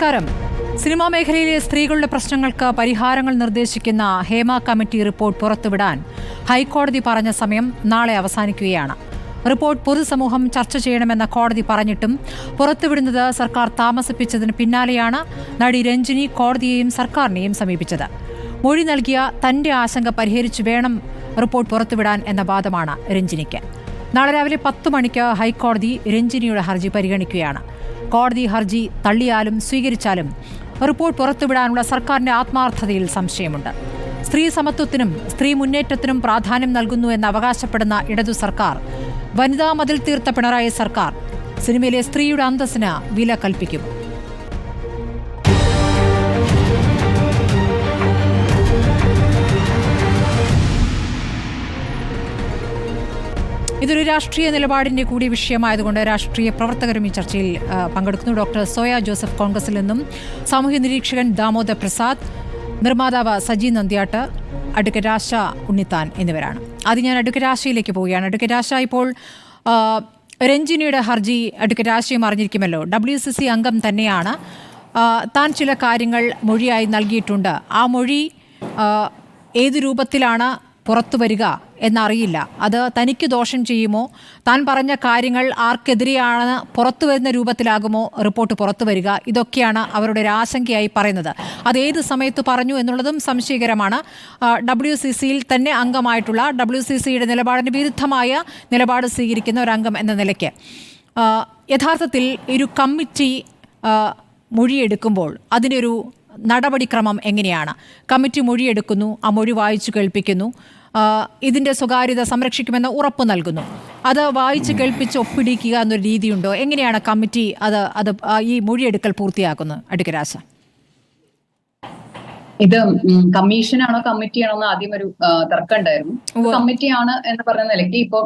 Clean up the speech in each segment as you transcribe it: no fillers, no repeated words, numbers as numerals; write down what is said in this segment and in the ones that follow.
നമസ്കാരം. സിനിമാ മേഖലയിലെ സ്ത്രീകളുടെ പ്രശ്നങ്ങൾക്ക് പരിഹാരങ്ങൾ നിർദ്ദേശിക്കുന്ന ഹേമ കമ്മിറ്റി റിപ്പോർട്ട് പുറത്തുവിടാൻ ഹൈക്കോടതി പറഞ്ഞ സമയം നാളെ അവസാനിക്കുകയാണ്. റിപ്പോർട്ട് പൊതുസമൂഹം ചർച്ച ചെയ്യണമെന്ന കോടതി പറഞ്ഞിട്ടും പുറത്തുവിടുന്നത് സർക്കാർ താമസിപ്പിച്ചതിന് പിന്നാലെയാണ് നടി രഞ്ജിനി കോടതിയെയും സർക്കാരിനെയും സമീപിച്ചത്. മൊഴി നൽകിയ തന്റെ ആശങ്ക പരിഹരിച്ചു വേണം റിപ്പോർട്ട് പുറത്തുവിടാൻ എന്ന വാദമാണ് രഞ്ജിനിക്ക്. നാളെ രാവിലെ 10 മണിക്ക് ഹൈക്കോടതി രഞ്ജിനിയുടെ ഹർജി പരിഗണിക്കുകയാണ്. കോടതി ഹർജി തള്ളിയാലും സ്വീകരിച്ചാലും റിപ്പോർട്ട് പുറത്തുവിടാനുള്ള സർക്കാരിന്റെ ആത്മാർത്ഥതയിൽ സംശയമുണ്ട്. സ്ത്രീ സമത്വത്തിനും സ്ത്രീ മുന്നേറ്റത്തിനും പ്രാധാന്യം നൽകുന്നു എന്ന് അവകാശപ്പെടുന്ന ഇടതു സർക്കാർ, വനിതാ മതിൽ തീർത്ത പിണറായി സർക്കാർ സിനിമയിലെ സ്ത്രീയുടെ അന്തസ്സിന് വില കൽപ്പിക്കും. ഇതൊരു രാഷ്ട്രീയ നിലപാടിന്റെ കൂടി വിഷയമായതുകൊണ്ട് രാഷ്ട്രീയ പ്രവർത്തകരും ഈ ചർച്ചയിൽ പങ്കെടുക്കുന്നു. ഡോക്ടർ സോയ ജോസഫ് കോൺഗ്രസിൽ നിന്നും, സാമൂഹ്യ നിരീക്ഷകൻ ദാമോദർ പ്രസാദ്, നിർമ്മാതാവ് സജി നന്ദ്യാട്ട്, അഡ്വക്കേറ്റ് ആശ ഉണ്ണിത്താൻ എന്നിവരാണ്. ആദ്യം ഞാൻ അഡ്വക്കേറ്റ് ആശയിലേക്ക് പോവുകയാണ്. അഡ്വക്കേറ്റ് ആശ, ഇപ്പോൾ രഞ്ജിനിയുടെ ഹർജി അഡ്വക്കേറ്റ് ആശയും അറിഞ്ഞിരിക്കുമല്ലോ. WCC അംഗം തന്നെയാണ്. താൻ ചില കാര്യങ്ങൾ മൊഴിയായി നൽകിയിട്ടുണ്ട്. ആ മൊഴി ഏതു രൂപത്തിലാണ് പുറത്തു വരിക എന്നറിയില്ല. അത് തനിക്ക് ദോഷം ചെയ്യുമോ, താൻ പറഞ്ഞ കാര്യങ്ങൾ ആർക്കെതിരെയാണ് പുറത്തു വരുന്ന രൂപത്തിലാകുമോ റിപ്പോർട്ട് പുറത്തു വരിക, ഇതൊക്കെയാണ് അവരുടെ ഒരു ആശങ്കയായി പറയുന്നത്. അത് ഏത് സമയത്ത് പറഞ്ഞു എന്നുള്ളതും സംശയകരമാണ്. WCCയിൽ തന്നെ അംഗമായിട്ടുള്ള, WCCയുടെ നിലപാടിന് വിരുദ്ധമായ നിലപാട് സ്വീകരിക്കുന്ന ഒരു അംഗം എന്ന നിലയ്ക്ക് യഥാർത്ഥത്തിൽ ഒരു കമ്മിറ്റി മൊഴിയെടുക്കുമ്പോൾ അതിൻ്റെ ഒരു നടപടിക്രമം എങ്ങനെയാണ്? കമ്മിറ്റി മൊഴിയെടുക്കുന്നു, ആ മൊഴി വായിച്ചു കേൾപ്പിക്കുന്നു, ഇതിൻ്റെ സ്വകാര്യത സംരക്ഷിക്കുമെന്ന ഉറപ്പ് നൽകുന്നു. അത് വായിച്ച് കേൾപ്പിച്ച് ഒപ്പിടിക്കുക എന്നൊരു രീതിയുണ്ടോ? എങ്ങനെയാണ് കമ്മിറ്റി അത് ഈ മൊഴിയെടുക്കൽ പൂർത്തിയാക്കുന്നത്? അഡ്വക്കേറ്റ് ആശ, ഇത് കമ്മീഷനാണോ കമ്മിറ്റിയാണോ എന്ന് ആദ്യം ഒരു തർക്കം ഉണ്ടായിരുന്നു. കമ്മിറ്റിയാണ് എന്ന് പറഞ്ഞ നിലയ്ക്ക് ഇപ്പോൾ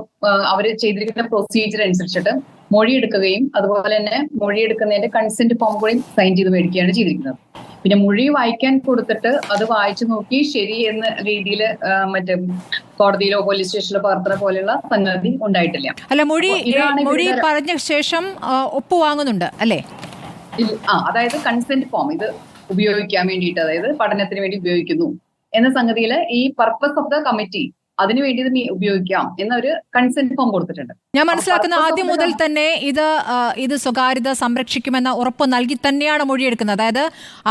അവര് ചെയ്തിരിക്കുന്ന പ്രൊസീജിയർ അനുസരിച്ചിട്ട് മൊഴിയെടുക്കുകയും അതുപോലെ തന്നെ മൊഴിയെടുക്കുന്നതിന്റെ കൺസെന്റ് ഫോം കൂടി സൈൻ ചെയ്ത് മേടിക്കുകയാണ് ചെയ്തിരിക്കുന്നത്. പിന്നെ മൊഴി വായിക്കാൻ കൊടുത്തിട്ട് അത് വായിച്ചു നോക്കി ശരി എന്ന രീതിയിൽ മറ്റേ കോടതിയിലോ പോലീസ് സ്റ്റേഷനിലോ പകർത്തുന്ന പോലെയുള്ള സംഗതി ഉണ്ടായിട്ടില്ല. അല്ല, മൊഴി പറഞ്ഞ ശേഷം ഒപ്പ് വാങ്ങുന്നുണ്ട് അല്ലേ? അതായത് കൺസെന്റ് ഫോം ഇത് ഉപയോഗിക്കാൻ വേണ്ടിയിട്ട്, അതായത് പഠനത്തിന് വേണ്ടി ഉപയോഗിക്കുന്നു എന്ന സംഗതിയിൽ ഈ പർപ്പസ് ഓഫ് ദ കമ്മിറ്റി അതിനു വേണ്ടി ഇത് ഉപയോഗിക്കാം എന്നൊരു കൺസെന്റ് ഫോം കൊടുത്തിട്ടുണ്ട്. ഞാൻ മനസ്സിലാക്കുന്ന ആദ്യം മുതൽ തന്നെ ഇത് സ്വകാര്യത സംരക്ഷിക്കുമെന്ന ഉറപ്പ് നൽകി തന്നെയാണ് മൊഴിയെടുക്കുന്നത്. അതായത്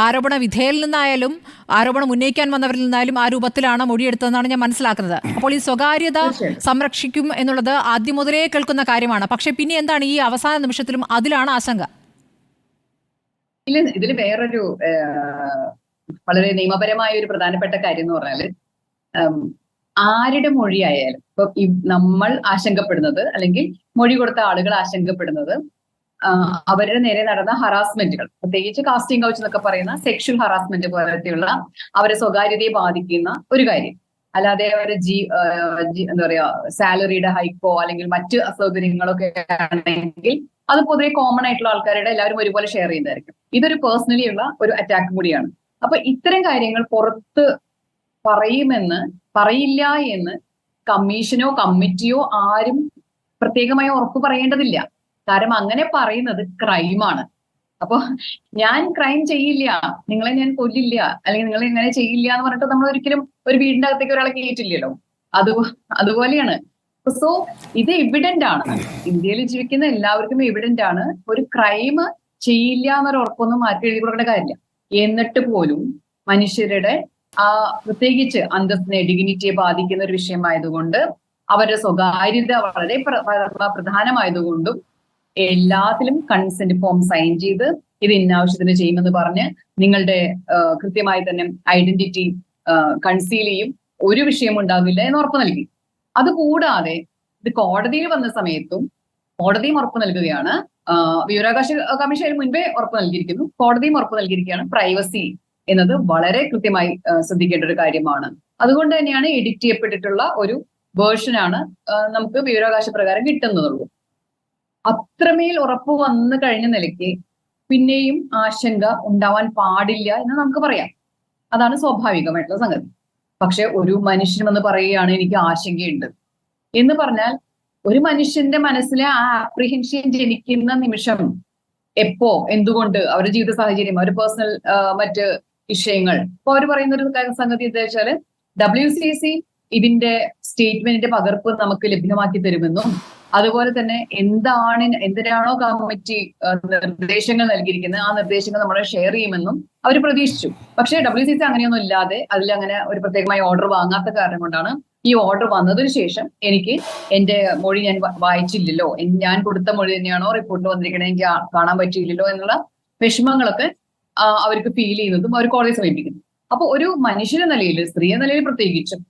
ആരോപണ വിധേയരിൽ നിന്നായാലും ആരോപണം ഉന്നയിക്കാൻ വന്നവരിൽ നിന്നായാലും ആ രൂപത്തിലാണ് മൊഴിയെടുത്തതെന്നാണ് ഞാൻ മനസ്സിലാക്കുന്നത്. അപ്പോൾ ഈ സ്വകാര്യത സംരക്ഷിക്കും എന്നുള്ളത് ആദ്യം മുതലേ കേൾക്കുന്ന കാര്യമാണ്. പക്ഷെ പിന്നെ എന്താണ് ഈ അവസാന നിമിഷത്തിലും അതിലാണ് ആശങ്ക? ഇതിൽ വേറൊരു വളരെ നിയമപരമായ ഒരു പ്രധാനപ്പെട്ട കാര്യം എന്ന് പറഞ്ഞാല്, ആരുടെ മൊഴിയായാലും ഇപ്പൊ നമ്മൾ ആശങ്കപ്പെടുന്നത് അല്ലെങ്കിൽ മൊഴി കൊടുത്ത ആളുകൾ ആശങ്കപ്പെടുന്നത് അവരുടെ നേരെ നടന്ന ഹറാസ്മെന്റുകൾ, പ്രത്യേകിച്ച് കാസ്റ്റിംഗ് കൗച്ച് എന്നൊക്കെ പറയുന്ന സെക്ഷൽ ഹറാസ്മെന്റ് പോലത്തെയുള്ള അവരെ സ്വകാര്യതയെ ബാധിക്കുന്ന ഒരു കാര്യം. അല്ലാതെ അവരുടെ എന്താ പറയാ സാലറിയുടെ ഹൈക്കോ അല്ലെങ്കിൽ മറ്റ് അസൗകര്യങ്ങളൊക്കെ ആണെങ്കിൽ അത് പൊതുവെ കോമൺ ആയിട്ടുള്ള ആൾക്കാരുടെ എല്ലാവരും ഒരുപോലെ ഷെയർ ചെയ്യുന്നതായിരിക്കും. ഇതൊരു പേഴ്സണലി ഉള്ള ഒരു അറ്റാക്ക് കൂടിയാണ്. അപ്പൊ ഇത്തരം കാര്യങ്ങൾ പുറത്ത് പറയില്ല എന്ന് കമ്മീഷനോ കമ്മിറ്റിയോ ആരും പ്രത്യേകമായി ഉറപ്പ് പറയേണ്ടതില്ല. കാരണം അങ്ങനെ പറയുന്നത് ക്രൈമാണ്. അപ്പൊ ഞാൻ ക്രൈം ചെയ്യില്ല, നിങ്ങളെ ഞാൻ കൊല്ലില്ല, അല്ലെങ്കിൽ നിങ്ങളെ ഇങ്ങനെ ചെയ്യില്ല എന്ന് പറഞ്ഞിട്ട് നമ്മൾ ഒരിക്കലും ഒരു വീടിന്റെ അകത്തേക്ക് ഒരാളെ കയറ്റില്ലല്ലോ. അതുപോലെയാണ്. സോ ഇത് എവിഡന്റ് ആണ്, ഇന്ത്യയിൽ ജീവിക്കുന്ന എല്ലാവർക്കും എവിഡന്റ് ആണ്. ഒരു ക്രൈം ചെയ്യില്ല എന്നൊരു ഉറപ്പൊന്നും ആർക്കും എഴുതി കൊടുക്കേണ്ട കാര്യമില്ല. എന്നിട്ട് പോലും മനുഷ്യരുടെ പ്രത്യേകിച്ച് അന്തസ്സിനെ, ഡിഗ്നിറ്റിയെ ബാധിക്കുന്ന ഒരു വിഷയമായതുകൊണ്ട്, അവരുടെ സ്വകാര്യത വളരെ പ്രധാനമായതുകൊണ്ടും എല്ലാത്തിലും കൺസെന്റ് ഫോം സൈൻ ചെയ്ത് ഇത് ഇന്നാവശ്യത്തിന് ചെയ്യുമെന്ന് പറഞ്ഞ് നിങ്ങളുടെ കൃത്യമായി തന്നെ ഐഡന്റിറ്റി കൺസീൽ ചെയ്യും, ഒരു വിഷയം ഉണ്ടാവില്ല എന്ന് ഉറപ്പ് നൽകി. അതുകൂടാതെ ഇത് കോടതിയിൽ വന്ന സമയത്തും കോടതിയും ഉറപ്പ് നൽകുകയാണ്. വിവരാവകാശ കമ്മീഷൻ മുൻപേ ഉറപ്പ് നൽകിയിരിക്കുന്നു, കോടതിയും ഉറപ്പ് നൽകിയിരിക്കുകയാണ്. പ്രൈവസി എന്നത് വളരെ കൃത്യമായി ശ്രദ്ധിക്കേണ്ട ഒരു കാര്യമാണ്. അതുകൊണ്ട് തന്നെയാണ് എഡിറ്റ് ചെയ്യപ്പെട്ടിട്ടുള്ള ഒരു വേർഷനാണ് നമുക്ക് വിവരാവകാശ പ്രകാരം കിട്ടുന്നതുള്ളൂ. അത്രമേൽ ഉറപ്പ് വന്നു കഴിഞ്ഞ നിലയ്ക്ക് പിന്നെയും ആശങ്ക ഉണ്ടാവാൻ പാടില്ല എന്ന് നമുക്ക് പറയാം. അതാണ് സ്വാഭാവികമായിട്ടുള്ള സംഗതി. പക്ഷെ ഒരു മനുഷ്യൻ വന്ന് പറയുകയാണ് എനിക്ക് ആശങ്കയുണ്ട് എന്ന് പറഞ്ഞാൽ, ഒരു മനുഷ്യന്റെ മനസ്സിലെ ആ ആപ്രിഹെൻഷൻ ജനിക്കുന്ന നിമിഷം എപ്പോ, എന്തുകൊണ്ട്, അവരുടെ ജീവിത സാഹചര്യം, അവരുടെ പേഴ്സണൽ മറ്റ് വിഷയങ്ങൾ. അപ്പൊ അവർ പറയുന്ന ഒരു സംഗതി എന്താ വെച്ചാല് WCC ഇതിന്റെ സ്റ്റേറ്റ്മെന്റിന്റെ പകർപ്പ് നമുക്ക് ലഭ്യമാക്കി തരുമെന്നും അതുപോലെ തന്നെ എന്തിനാണോ കമ്മിറ്റി നിർദ്ദേശങ്ങൾ നൽകിയിരിക്കുന്നത് ആ നിർദ്ദേശങ്ങൾ നമ്മൾ ഷെയർ ചെയ്യുമെന്നും അവർ പ്രതീക്ഷിച്ചു. പക്ഷേ WCC അങ്ങനെയൊന്നും ഇല്ലാതെ അങ്ങനെ ഒരു പ്രത്യേകമായ ഓർഡർ വാങ്ങാത്ത കാരണം കൊണ്ടാണ് ഈ ഓർഡർ വന്നതിന് ശേഷം എനിക്ക് എന്റെ മൊഴി ഞാൻ വായിച്ചില്ലല്ലോ, ഞാൻ കൊടുത്ത മൊഴി തന്നെയാണോ റിപ്പോർട്ടിൽ വന്നിരിക്കണേ, എനിക്ക് കാണാൻ പറ്റിയില്ലല്ലോ എന്നുള്ള വിഷമങ്ങളൊക്കെ അവർക്ക് ഫീൽ ചെയ്യുന്നതും അവർ കോടതിയെ സമീപിക്കുന്നു. അപ്പൊ ഒരു മനുഷ്യന്റെ നിലയിൽ, സ്ത്രീ എന്ന നിലയിൽ പ്രത്യേകിച്ചും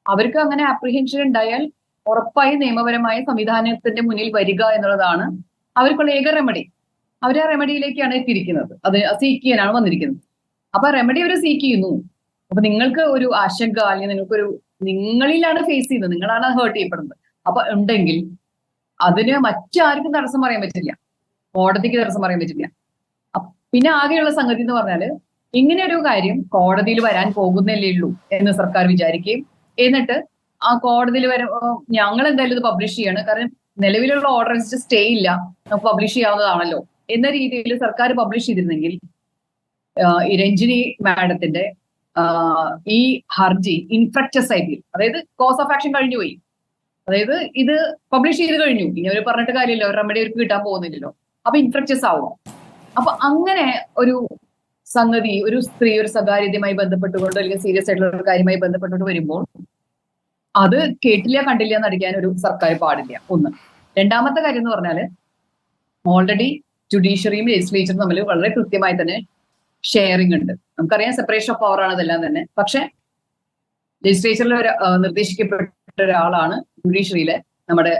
അവർക്ക് അങ്ങനെ അപ്രിഹെൻഷൻ ഉണ്ടായാൽ ഉറപ്പായി നിയമപരമായ സംവിധാനത്തിന്റെ മുന്നിൽ വരിക എന്നുള്ളതാണ് അവർക്കുള്ള ഏക റെമഡി. അവർ ആ റെമഡിയിലേക്കാണ് എത്തിയിരിക്കുന്നത്, അത് സീക്ക് ചെയ്യാനാണ് വന്നിരിക്കുന്നത്. അപ്പൊ റെമഡി അവർ സീക്ക് ചെയ്യുന്നു. അപ്പൊ നിങ്ങൾക്ക് ഒരു ആശങ്ക അല്ലെങ്കിൽ നിങ്ങളിലാണ് ഫേസ് ചെയ്യുന്നത്, നിങ്ങളാണ് ഹേർട്ട് ചെയ്യപ്പെടുന്നത്. അപ്പൊ ഉണ്ടെങ്കിൽ അതിന് മറ്റാർക്കും തടസ്സം പറയാൻ പറ്റില്ല, കോടതിക്ക് തടസ്സം പറയാൻ പറ്റില്ല. പിന്നെ ആകെയുള്ള സംഗതി എന്ന് പറഞ്ഞാല് ഇങ്ങനെ ഒരു കാര്യം കോടതിയിൽ വരാൻ പോകുന്നല്ലേ ഉള്ളൂ എന്ന് സർക്കാർ വിചാരിക്കുകയും എന്നിട്ട് ആ കോടതിയിൽ ഞങ്ങൾ എന്തായാലും ഇത് പബ്ലിഷ് ചെയ്യാണ്, കാരണം നിലവിലുള്ള ഓർഡർ അനുസരിച്ച് സ്റ്റേ ഇല്ല, നമുക്ക് പബ്ലിഷ് ചെയ്യാവുന്നതാണല്ലോ എന്ന രീതിയിൽ സർക്കാർ പബ്ലിഷ് ചെയ്തിരുന്നെങ്കിൽ ഈ രഞ്ജിനി മാഡത്തിന്റെ ഈ ഹർജി ഇൻഫ്രക്ചസ് ആയിട്ട്, അതായത് കോസ് ഓഫ് ആക്ഷൻ കഴിഞ്ഞു പോയി, അതായത് ഇത് പബ്ലിഷ് ചെയ്ത് കഴിഞ്ഞു, ഇനി അവർ പറഞ്ഞിട്ട് കാര്യമില്ല, ഒരു റെമഡി അവർക്ക് കിട്ടാൻ പോകുന്നില്ലല്ലോ, അപ്പൊ ഇൻഫ്രക്ചസ് ആവും. അപ്പൊ അങ്ങനെ ഒരു സംഗതി ഒരു സ്ത്രീ ഒരു സ്വകാര്യതയുമായി ബന്ധപ്പെട്ടുകൊണ്ട് അല്ലെങ്കിൽ സീരിയസ് ആയിട്ടുള്ള ഒരു കാര്യമായി ബന്ധപ്പെട്ടുകൊണ്ട് വരുമ്പോൾ അത് കേട്ടില്ല കണ്ടില്ല എന്ന് അടിക്കാൻ ഒരു സർക്കാർ പാടില്ല. ഒന്ന്. രണ്ടാമത്തെ കാര്യം എന്ന് പറഞ്ഞാല് ഓൾറെഡി ജുഡീഷ്യറിയും ലെജിസ്ലേച്ചറും തമ്മിൽ വളരെ കൃത്യമായി തന്നെ ഷെയറിംഗ് ഉണ്ട്. നമുക്കറിയാം സെപ്പറേഷൻ ഓഫ് പവർ ആണ് ഇതെല്ലാം തന്നെ. പക്ഷെ ലെജിസ്ലേച്ചറിൽ നിർദ്ദേശിക്കപ്പെട്ട ഒരാളാണ് ജുഡീഷ്യറിയിലെ നമ്മുടെ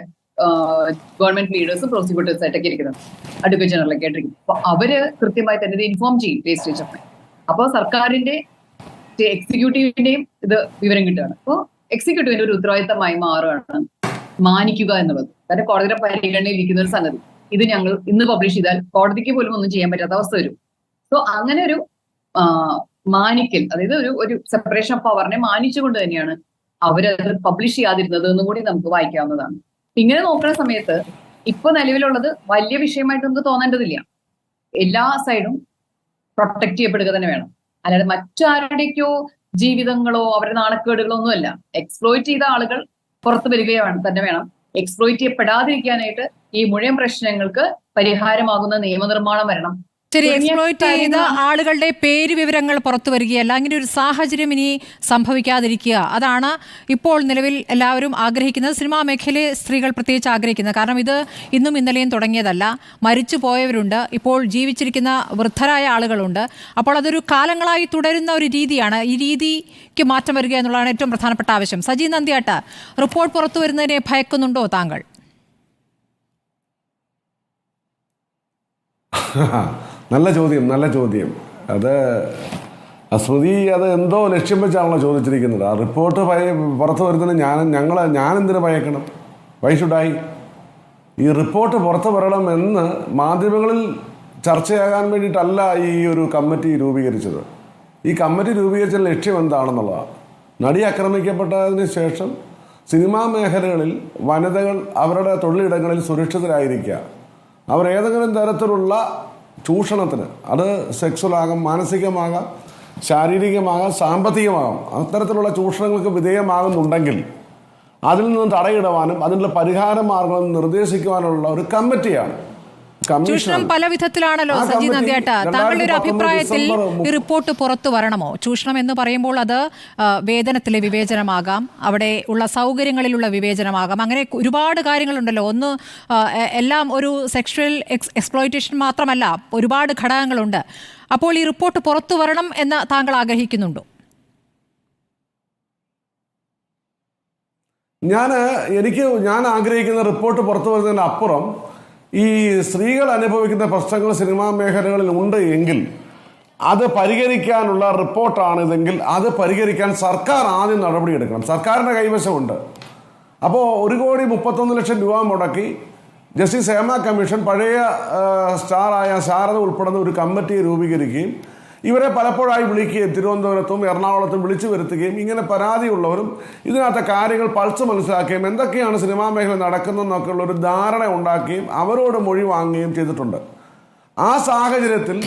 ഗവൺമെന്റ് ലീഡേഴ്സും പ്രോസിക്യൂട്ടേഴ്സ് ആയിട്ടൊക്കെ ഇരിക്കുന്നത്, അഡ്വക്കേറ്റ് ജനറലൊക്കെ ആയിട്ടിരിക്കുന്നത്. അപ്പൊ അവര് കൃത്യമായി തന്നെ ഇത് ഇൻഫോം ചെയ്യും ലെജിസ്ലേച്ചറിനെ. അപ്പോൾ സർക്കാരിന്റെ എക്സിക്യൂട്ടീവിന്റെയും ഇത് വിവരം കിട്ടുകയാണ്. അപ്പോൾ എക്സിക്യൂട്ടീവിന്റെ ഒരു ഉത്തരവാദിത്തമായി മാറുകയാണ് മാനിക്കുക എന്നുള്ളത്. കാരണം കോടതിയുടെ പരിഗണനയിൽ ഇരിക്കുന്ന ഒരു സംഗതി, ഇത് ഞങ്ങൾ ഇന്ന് പബ്ലിഷ് ചെയ്താൽ കോടതിക്ക് പോലും ഒന്നും ചെയ്യാൻ പറ്റാത്ത അവസ്ഥ വരും. സോ അങ്ങനെ ഒരു മാനിക്കൽ, അതായത് ഒരു സെപ്പറേഷൻ ഓഫ് പവറിനെ മാനിച്ചുകൊണ്ട് തന്നെയാണ് അവരത് പബ്ലിഷ് ചെയ്യാതിരുന്നത് എന്നും കൂടി നമുക്ക് വായിക്കാവുന്നതാണ്. ഇങ്ങനെ നോക്കുന്ന സമയത്ത് ഇപ്പൊ നിലവിലുള്ളത് വലിയ വിഷയമായിട്ട് നമുക്ക് തോന്നേണ്ടതില്ല. എല്ലാ സൈഡും പ്രൊട്ടക്ട് ചെയ്യപ്പെടുക തന്നെ വേണം, അല്ലാതെ മറ്റാരുടെയൊക്കെയോ ജീവിതങ്ങളോ അവരുടെ നാണക്കേടുകളോ ഒന്നുമല്ല. എക്സ്പ്ലോയിറ്റ് ചെയ്ത ആളുകൾ പുറത്തു വരികയാണ് തന്നെ വേണം. എക്സ്പ്ലോയിറ്റ് ചെയ്യപ്പെടാതിരിക്കാനായിട്ട് ഈ മുഴുവൻ പ്രശ്നങ്ങൾക്ക് പരിഹാരമാകുന്ന നിയമനിർമ്മാണം വരണം. ശരി, എക്സ്പ്ലോയിറ്റ് ചെയ്ത ആളുകളുടെ പേര് വിവരങ്ങൾ പുറത്തു വരികയല്ല, അങ്ങനെ ഒരു സാഹചര്യം ഇനി സംഭവിക്കാതിരിക്കുക, അതാണ് ഇപ്പോൾ നിലവിൽ എല്ലാവരും ആഗ്രഹിക്കുന്നത്. സിനിമാ മേഖലയിലെ സ്ത്രീകൾ പ്രത്യേകിച്ച് ആഗ്രഹിക്കുന്നത്. കാരണം ഇത് ഇന്നും ഇന്നലെയും തുടങ്ങിയതല്ല, മരിച്ചു പോയവരുണ്ട്, ഇപ്പോൾ ജീവിച്ചിരിക്കുന്ന വൃദ്ധരായ ആളുകളുണ്ട്. അപ്പോൾ അതൊരു കാലങ്ങളായി തുടരുന്ന ഒരു രീതിയാണ്. ഈ രീതിക്ക് മാറ്റം വരിക എന്നുള്ളതാണ് ഏറ്റവും പ്രധാനപ്പെട്ട ആവശ്യം. സജി നന്ദിയാട്ട്, റിപ്പോർട്ട് പുറത്തു വരുന്നതിനെ ഭയക്കുന്നുണ്ടോ താങ്കൾ? നല്ല ചോദ്യം. അത് സ്മൃതി അത് എന്തോ ലക്ഷ്യം വെച്ചാണല്ലോ ചോദിച്ചിരിക്കുന്നത്. ആ റിപ്പോർട്ട് പുറത്തു വരുന്നതിന് ഞാനെന്തിനു ഭയക്കണം? വൈ ഷുഡായി? ഈ റിപ്പോർട്ട് പുറത്തു വരണം എന്ന് മാധ്യമങ്ങളിൽ ചർച്ചയാകാൻ വേണ്ടിയിട്ടല്ല ഈ ഒരു കമ്മിറ്റി രൂപീകരിച്ചത്. ഈ കമ്മിറ്റി രൂപീകരിച്ച ലക്ഷ്യം എന്താണെന്നുള്ളതാണ്. നടി ആക്രമിക്കപ്പെട്ടതിന് ശേഷം സിനിമാ മേഖലകളിൽ വനിതകൾ അവരുടെ തൊഴിലിടങ്ങളിൽ സുരക്ഷിതരായിരിക്കുക, അവർ ഏതെങ്കിലും തരത്തിലുള്ള ചൂഷണത്തിന്, അത് സെക്സ്വലാകാം, മാനസികമാകാം, ശാരീരികമാകാം, സാമ്പത്തികമാകാം, അത്തരത്തിലുള്ള ചൂഷണങ്ങൾക്ക് വിധേയമാകുന്നുണ്ടെങ്കിൽ അതിൽ നിന്ന് തടയിടുവാനും അതിനുള്ള പരിഹാര മാർഗം നിർദ്ദേശിക്കുവാനുള്ള ഒരു കമ്മിറ്റിയാണ്. ചൂഷണം പല വിധത്തിലാണല്ലോ സജി നന്ദിയാട്ട. താങ്കളുടെ ഒരു അഭിപ്രായത്തിൽ ഈ റിപ്പോർട്ട് പുറത്തു വരണമോ? ചൂഷണം എന്ന് പറയുമ്പോൾ അത് വേതനത്തിലെ വിവേചനമാകാം, അവിടെ ഉള്ള സൗകര്യങ്ങളിലുള്ള വിവേചനമാകാം, അങ്ങനെ ഒരുപാട് കാര്യങ്ങളുണ്ടല്ലോ. ഒന്ന് എല്ലാം ഒരു സെക്ഷൽ എക്സ്പ്ലോയിറ്റേഷൻ മാത്രമല്ല, ഒരുപാട് ഘടകങ്ങളുണ്ട്. അപ്പോൾ ഈ റിപ്പോർട്ട് പുറത്തു വരണം എന്ന് താങ്കൾ ആഗ്രഹിക്കുന്നുണ്ടോ? ഞാൻ ആഗ്രഹിക്കുന്ന റിപ്പോർട്ട് പുറത്തു വരുന്നതിന് അപ്പുറം ഈ സ്ത്രീകൾ അനുഭവിക്കുന്ന പ്രശ്നങ്ങൾ സിനിമാ മേഖലകളിൽ ഉണ്ട് എങ്കിൽ അത് പരിഹരിക്കാനുള്ള റിപ്പോർട്ടാണിതെങ്കിൽ അത് പരിഹരിക്കാൻ സർക്കാർ ആദ്യം നടപടിയെടുക്കണം. സർക്കാരിൻ്റെ കൈവശമുണ്ട്. അപ്പോൾ 1,31,00,000 രൂപ മുടക്കി ജസ്റ്റിസ് ഹേമ കമ്മീഷൻ പഴയ സ്റ്റാറായ ശാരദ ഉൾപ്പെടുന്ന ഒരു കമ്മിറ്റിയെ രൂപീകരിക്കുകയും ഇവരെ പലപ്പോഴായി വിളിക്കുകയും തിരുവനന്തപുരത്തും എറണാകുളത്തും വിളിച്ചു വരുത്തുകയും ഇങ്ങനെ പരാതിയുള്ളവരും ഇതിനകത്തെ കാര്യങ്ങൾ പൾസ് മനസ്സിലാക്കുകയും എന്തൊക്കെയാണ് സിനിമാ മേഖല നടക്കുന്നതെന്നൊക്കെയുള്ള ഒരു ധാരണ ഉണ്ടാക്കുകയും അവരോട് മൊഴി വാങ്ങുകയും ചെയ്തിട്ടുണ്ട്. ആ സാഹചര്യത്തിൽ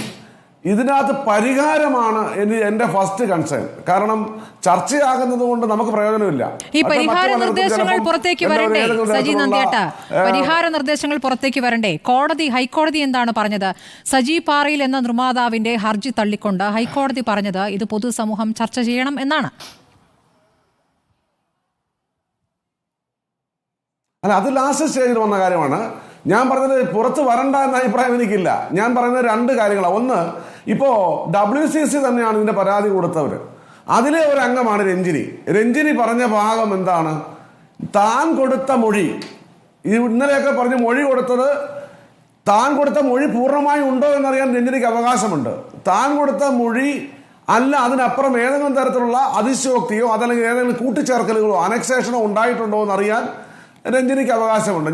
ഇതിനകത്ത് പരിഹാരമാണ് എൻ്റെ ഫസ്റ്റ് കൺസേൺ. കാരണം ചർച്ചയാകുന്നത് കൊണ്ട് നമുക്ക് പ്രയോജനമില്ല. ഈ പരിഹാര നിർദ്ദേശങ്ങൾ പുറത്തേക്ക് വരണ്ടേ സജി നന്ദിയാട്ട? പരിഹാര നിർദ്ദേശങ്ങൾ പുറത്തേക്ക് വരണ്ടേ? ഹൈക്കോടതി എന്താണ് പറഞ്ഞത്? സജി പാറയിൽ എന്ന നിർമ്മാതാവിന്റെ ഹർജി തള്ളിക്കൊണ്ട് ഹൈക്കോടതി പറഞ്ഞത് ഇത് പൊതുസമൂഹം ചർച്ച ചെയ്യണം എന്നാണ്. അല്ല, അത് ലാസ്റ്റ് സ്റ്റേജിൽ വന്ന കാര്യമാണ്. ഞാൻ പറഞ്ഞത് പുറത്ത് വരണ്ട എന്ന അഭിപ്രായം എനിക്കില്ല. ഞാൻ പറയുന്നത് രണ്ട് കാര്യങ്ങളാണ്. ഒന്ന്, ഇപ്പോൾ WCC തന്നെയാണ് ഇതിന്റെ പരാതി കൊടുത്തവർ. അതിലെ ഒരു അംഗമാണ് രഞ്ജിനി പറഞ്ഞ ഭാഗം എന്താണ്? താൻ കൊടുത്ത മൊഴി, ഇന്നലെയൊക്കെ പറഞ്ഞ് മൊഴി കൊടുത്തത്, താൻ കൊടുത്ത മൊഴി പൂർണ്ണമായി ഉണ്ടോ എന്നറിയാൻ രഞ്ജിനിക്ക് അവകാശമുണ്ട്. താൻ കൊടുത്ത മൊഴി അല്ല, അതിനപ്പുറം ഏതെങ്കിലും തരത്തിലുള്ള അതിശയോക്തിയോ അതല്ലെങ്കിൽ ഏതെങ്കിലും കൂട്ടിച്ചേർക്കലുകളോ അനക്സേഷനോ ഉണ്ടായിട്ടുണ്ടോ എന്നറിയാൻ രഞ്ജിനിക്ക് അവകാശമുണ്ട്.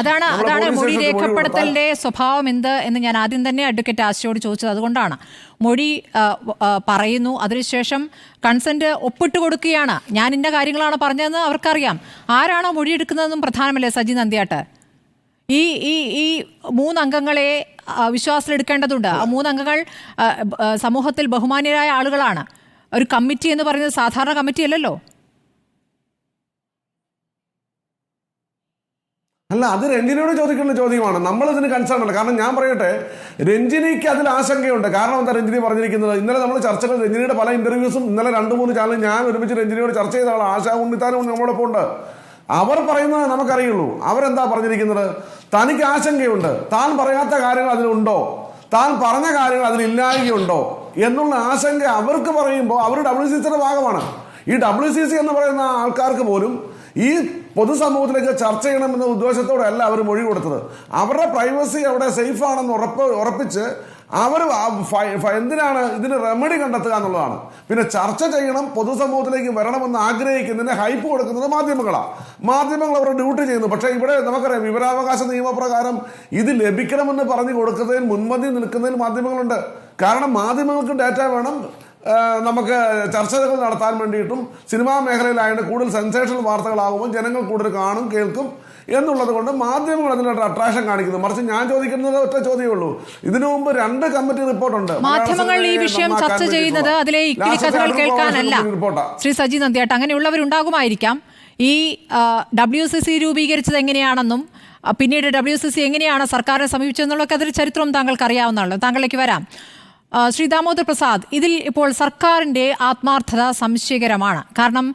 അതാണ് മൊഴി രേഖപ്പെടുത്തലിന്റെ സ്വഭാവം എന്ത് എന്ന് ഞാൻ ആദ്യം തന്നെ അഡ്വക്കേറ്റ് ആശയോട് ചോദിച്ചത്. അതുകൊണ്ടാണ് മൊഴി പറയുന്നു, അതിനുശേഷം കൺസെന്റ് ഒപ്പിട്ട് കൊടുക്കുകയാണ്. ഞാൻ ഇന്ന കാര്യങ്ങളാണ് പറഞ്ഞതെന്ന് അവർക്കറിയാം. ആരാണോ മൊഴി എടുക്കുന്നതെന്നും പ്രധാനമല്ലേ സജി നന്ദിയാട്ട്? ഈ 3 അംഗങ്ങളെ വിശ്വാസത്തിലെടുക്കേണ്ടതുണ്ട്. ആ 3 അംഗങ്ങൾ സമൂഹത്തിൽ ബഹുമാന്യരായ ആളുകളാണ്. ഒരു കമ്മിറ്റി എന്ന് പറയുന്നത് സാധാരണ കമ്മിറ്റി അല്ലല്ലോ. അല്ല, അത് രഞ്ജിനിയോട് ചോദിക്കേണ്ട ചോദ്യമാണ്. നമ്മൾ ഇതിന് കൺസേൺ അല്ല. കാരണം ഞാൻ പറയട്ടെ, രഞ്ജിനിക്ക് അതിൽ ആശങ്കയുണ്ട്. കാരണം എന്താ രഞ്ജിനി പറഞ്ഞിരിക്കുന്നത്? ഇന്നലെ നമ്മൾ ചർച്ചകൾ, രഞ്ജിനിയുടെ പല ഇന്റർവ്യൂസും ഇന്നലെ 2-3 ചാനൽ ഞാൻ ഒരുമിച്ച് രഞ്ജിനിയോട് ചർച്ച ചെയ്ത ആളാണ്. ആശാ ഉണ്ണിത്താനും നമ്മളോടൊപ്പം ഉണ്ട്. അവർ പറയുന്നത് നമുക്കറിയുള്ളൂ. അവരെന്താ പറഞ്ഞിരിക്കുന്നത്? തനിക്ക് ആശങ്കയുണ്ട്, താൻ പറയാത്ത കാര്യങ്ങൾ അതിലുണ്ടോ, താൻ പറഞ്ഞ കാര്യങ്ങൾ അതിലില്ലായ്കയുണ്ടോ എന്നുള്ള ആശങ്ക അവർക്ക് പറയുമ്പോൾ അവർ WCCയുടെ ഭാഗമാണ്. ഈ WCC എന്ന് പറയുന്ന ആൾക്കാർക്ക് പോലും ഈ പൊതുസമൂഹത്തിലേക്ക് ചർച്ച ചെയ്യണമെന്ന ഉദ്ദേശത്തോടെ അല്ല അവർ മൊഴി കൊടുത്തത്. അവരുടെ പ്രൈവസി അവിടെ സേഫ് ആണെന്ന് ഉറപ്പിച്ച് അവർ എന്തിനാണ് ഇതിന് റെമഡി കണ്ടെത്തുക എന്നുള്ളതാണ്. പിന്നെ ചർച്ച ചെയ്യണം, പൊതുസമൂഹത്തിലേക്ക് വരണമെന്ന് ആഗ്രഹിക്കുന്നതിന് ഹൈപ്പ് കൊടുക്കുന്നത് മാധ്യമങ്ങളാണ്. മാധ്യമങ്ങൾ അവരുടെ ഡ്യൂട്ടി ചെയ്യുന്നു. പക്ഷേ ഇവിടെ നമുക്കറിയാം, വിവരാവകാശ നിയമപ്രകാരം ഇത് ലഭിക്കണമെന്ന് പറഞ്ഞു കൊടുക്കുന്നതിൽ മുൻപന്തി നിൽക്കുന്നതിൽ മാധ്യമങ്ങളുണ്ട്. കാരണം മാധ്യമങ്ങൾക്ക് ഡാറ്റ വേണം, നമുക്ക് ചർച്ചകൾ നടത്താൻ വേണ്ടിയിട്ടും. സിനിമാ മേഖലയിലായതുകൊണ്ട് കൂടുതൽ സെൻസേഷണൽ വാർത്തകളാകുമ്പോൾ ജനങ്ങൾ കൂടുതൽ കാണും, കേൾക്കും എന്നുള്ളത് കൊണ്ട് മാധ്യമങ്ങൾ അതിനൊരു അട്രാക്ഷൻ കാണിക്കുന്നു. മറിച്ച് ഞാൻ ചോദിക്കുന്നത് ഒറ്റ ചോദ്യമേ ഉള്ളൂ. ഇതിനു മുമ്പ് 2 കമ്മിറ്റി റിപ്പോർട്ടുണ്ട്. മാധ്യമങ്ങൾ ഈ വിഷയം ചർച്ച ചെയ്യുന്നത് അതിലെ ഇക്കിളി കഥകൾ കേൾക്കാനല്ല ശ്രീ സജി നന്ദിയാട്ട്. അങ്ങനെയുള്ളവരുണ്ടാകുമായിരിക്കാം. ഈ WCC രൂപീകരിച്ചത് എങ്ങനെയാണെന്നും പിന്നീട് WCC എങ്ങനെയാണ് സർക്കാരിനെ സമീപിച്ചതെന്നുള്ളതൊക്കെ അതൊരു ചരിത്രം താങ്കൾക്ക് അറിയാവുന്നതാണല്ലോ. താങ്കളിലേക്ക് വരാം. ശ്രീ ദാമോദർ പ്രസാദ്, ഇതിൽ ഇപ്പോൾ സർക്കാരിൻ്റെ ആത്മാർത്ഥത സംശയകരമാണ്. കാരണം